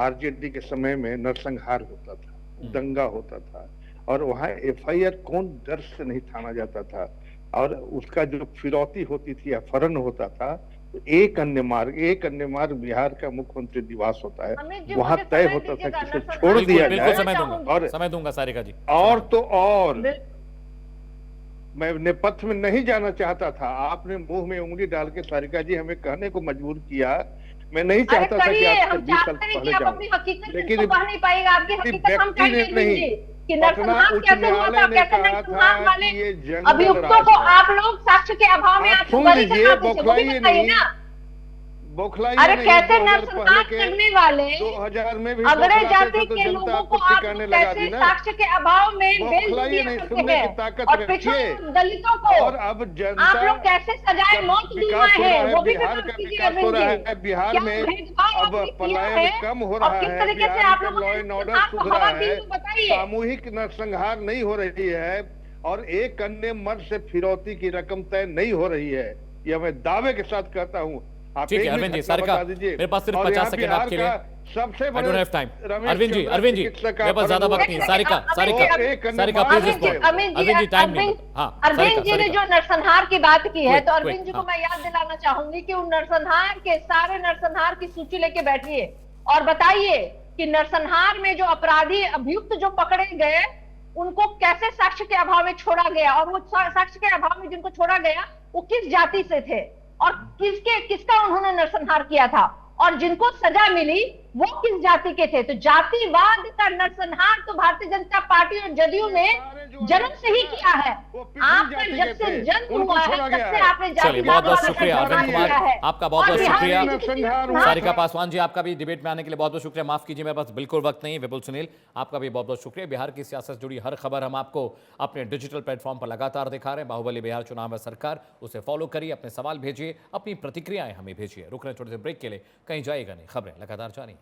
[SPEAKER 6] RJD के समय में नरसंहार होता था, दंगा होता था, और वहाँ FIR कौन डर से नहीं थाना जाता था, और उसका जो फिरौती होती थी, अपहरण होता था, तो एक अन्य मार्ग बिहार का मुख्यमंत्री निवास होता है,
[SPEAKER 7] अमित जी,
[SPEAKER 6] वहाँ
[SPEAKER 7] मुझे
[SPEAKER 6] तय
[SPEAKER 7] समय
[SPEAKER 6] होता था
[SPEAKER 7] दीजिएगा,
[SPEAKER 6] कि इसे
[SPEAKER 7] नरसंहार
[SPEAKER 6] छोड़ दिया
[SPEAKER 1] बिल्कुल
[SPEAKER 6] जाए।
[SPEAKER 1] समय दूंगा,
[SPEAKER 6] और
[SPEAKER 1] समय दूंगा सारिका जी।
[SPEAKER 6] और तो और मैं नेपथ्य में नहीं जाना चाहता था, आपने मुंह में उंगली डाल के सारिका जी हमें कहने को मजबूर किया। मैं नहीं
[SPEAKER 7] अरे
[SPEAKER 6] चाहता था कि
[SPEAKER 7] करिए,
[SPEAKER 6] आपसे
[SPEAKER 7] हम
[SPEAKER 6] 20 साल
[SPEAKER 7] चाहते हैं कि
[SPEAKER 6] पहले
[SPEAKER 7] आप
[SPEAKER 6] जाऊं,
[SPEAKER 7] अपनी हकीकत
[SPEAKER 6] लेकिन
[SPEAKER 7] को कह नहीं पाएगा, आपकी हकीकत हम
[SPEAKER 6] व्यक्ति ने
[SPEAKER 7] कहेंगे
[SPEAKER 6] नहीं,
[SPEAKER 7] कि
[SPEAKER 6] पटना
[SPEAKER 7] नरसंहार
[SPEAKER 6] उच्च
[SPEAKER 7] कैसे हुआ
[SPEAKER 6] न्यायालय
[SPEAKER 7] था,
[SPEAKER 6] ने
[SPEAKER 7] कैसे
[SPEAKER 6] कहा
[SPEAKER 7] नरसंहार
[SPEAKER 6] था
[SPEAKER 7] वाले
[SPEAKER 6] कि ये जंगल
[SPEAKER 7] अभियुक्तों को
[SPEAKER 6] राज है।
[SPEAKER 7] आप लोग साक्ष्य के अभाव में
[SPEAKER 6] आप
[SPEAKER 7] आपको
[SPEAKER 6] सुन
[SPEAKER 7] बरी
[SPEAKER 6] लीजिए,
[SPEAKER 7] कराते थे, वो भी
[SPEAKER 6] बौखलाइए
[SPEAKER 7] बताइए
[SPEAKER 6] नहीं,
[SPEAKER 7] ना।
[SPEAKER 6] बौखलाइए
[SPEAKER 7] अरे
[SPEAKER 6] नहीं।
[SPEAKER 7] कैसे
[SPEAKER 6] 2000 पहले
[SPEAKER 7] नरसंहार
[SPEAKER 6] के
[SPEAKER 7] करने वाले
[SPEAKER 6] 2000 में भी
[SPEAKER 7] अगड़े
[SPEAKER 6] बौखलाते
[SPEAKER 7] जाति
[SPEAKER 6] थे तो
[SPEAKER 7] के
[SPEAKER 6] जनता
[SPEAKER 7] लोगों
[SPEAKER 6] आपको
[SPEAKER 7] को आप
[SPEAKER 6] ठिकाने
[SPEAKER 7] लोग
[SPEAKER 6] लगा
[SPEAKER 7] कैसे
[SPEAKER 6] दी ना।
[SPEAKER 7] साक्ष्य के अभाव में बेल दे
[SPEAKER 6] बौखलाइए
[SPEAKER 7] दिया
[SPEAKER 6] नहीं,
[SPEAKER 7] करते
[SPEAKER 6] सुनने की
[SPEAKER 7] हैं,
[SPEAKER 6] ताकत
[SPEAKER 7] और
[SPEAKER 6] रखिए।
[SPEAKER 7] पिछड़े दलितों को
[SPEAKER 6] और अब जनता
[SPEAKER 7] आप लोग कैसे सजाए
[SPEAKER 6] का
[SPEAKER 7] मौत
[SPEAKER 6] विकास
[SPEAKER 7] दिलवाए
[SPEAKER 6] हो रहा
[SPEAKER 7] हैं,
[SPEAKER 6] है,
[SPEAKER 7] वो भी
[SPEAKER 6] बिहार
[SPEAKER 7] बता
[SPEAKER 6] का
[SPEAKER 7] दीजिए
[SPEAKER 6] विकास हो
[SPEAKER 7] अरविंद
[SPEAKER 6] रहा
[SPEAKER 7] जी।
[SPEAKER 6] है, बिहार
[SPEAKER 7] क्या
[SPEAKER 6] में
[SPEAKER 7] भेदभाव
[SPEAKER 6] अब
[SPEAKER 7] आपने किया
[SPEAKER 6] पलायन
[SPEAKER 7] है
[SPEAKER 6] कम हो
[SPEAKER 7] और
[SPEAKER 6] रहा
[SPEAKER 7] किस
[SPEAKER 6] है,
[SPEAKER 7] तरीके से
[SPEAKER 6] बिहार
[SPEAKER 7] आप
[SPEAKER 6] का
[SPEAKER 7] लोगों
[SPEAKER 6] लॉ
[SPEAKER 7] ने
[SPEAKER 6] एंड ऑर्डर
[SPEAKER 7] नरसंहार को
[SPEAKER 6] सुधरा
[SPEAKER 7] हवा
[SPEAKER 6] है,
[SPEAKER 7] दी, तो बताइए।
[SPEAKER 6] सामूहिक नरसंहार नहीं हो रही है, और एक अन्य मर्द से फिरौती की रकम तय नहीं हो रही है, यह मैं दावे के साथ कहता हूँ। आप
[SPEAKER 1] ठीक है
[SPEAKER 6] एक
[SPEAKER 1] अरविंद जी,
[SPEAKER 6] मिनट
[SPEAKER 1] सारिका
[SPEAKER 6] बता दीजिए।
[SPEAKER 1] मेरे पास सिर्फ
[SPEAKER 6] और
[SPEAKER 1] 50
[SPEAKER 6] यहाँ
[SPEAKER 1] सेकंड
[SPEAKER 6] बिहार
[SPEAKER 1] आपके लिए।
[SPEAKER 6] का सबसे
[SPEAKER 1] I
[SPEAKER 6] बड़े
[SPEAKER 1] don't have time.
[SPEAKER 6] Ramesh
[SPEAKER 1] Arvind ji,
[SPEAKER 6] चंद्र
[SPEAKER 1] अरविंद जी,
[SPEAKER 6] चिकित्सक का
[SPEAKER 1] मेरे पास ज्यादा
[SPEAKER 6] अपहरण
[SPEAKER 1] वक्त नहीं। Sarika, Sarika, Sarika please respond. Arvind ji time नहीं। हाँ,
[SPEAKER 7] अरविंद जी ने जो नरसंहार की बात की है,
[SPEAKER 1] Quick,
[SPEAKER 7] तो अरविंद
[SPEAKER 1] quick,
[SPEAKER 7] जी को
[SPEAKER 1] हाँ।
[SPEAKER 7] मैं याद दिलाना चाहूंगी कि उन नरसंहार के सारे नरसंहार की सूची लेके बैठिए और बताइए कि नरसंहार में जो अपराधी अभियुक्त जो पकड़े गए, उनको कैसे साक्ष्य के अभाव में छोड़ा गया, और वो साक्ष्य के अभाव में जिनको छोड़ा गया वो किस जाति से थे, और किसका उन्होंने नरसंहार किया था, और जिनको सजा मिली वो किस जाति के थे। तो जातिवाद का नरसंहार तो भारतीय जनता पार्टी और जदयू ने जन्म से ही किया है। आपका जब से जन्म हुआ है तब से आपने
[SPEAKER 1] चलिए, बहुत बहुत
[SPEAKER 7] जातिवाद
[SPEAKER 1] शुक्रिया अरविंद कुमार, आपका बहुत बहुत शुक्रिया।
[SPEAKER 6] नरसंहार
[SPEAKER 1] सारिका पासवान जी, आपका भी डिबेट में आने के लिए बहुत बहुत शुक्रिया। माफ कीजिए, मेरे पास बिल्कुल वक्त नहीं। विपुल सुनील, आपका भी बहुत बहुत शुक्रिया। बिहार की सियासत से जुड़ी हर खबर हम आपको अपने डिजिटल प्लेटफॉर्म पर लगातार दिखा रहे हैं। बाहुबली बिहार चुनाव में सरकार, उसे फॉलो करिए, अपने सवाल भेजिए, अपनी प्रतिक्रियाएं हमें भेजिए। रुक रहे छोटे से ब्रेक के लिए, कहीं जाएगा नहीं, खबरें लगातार जारी।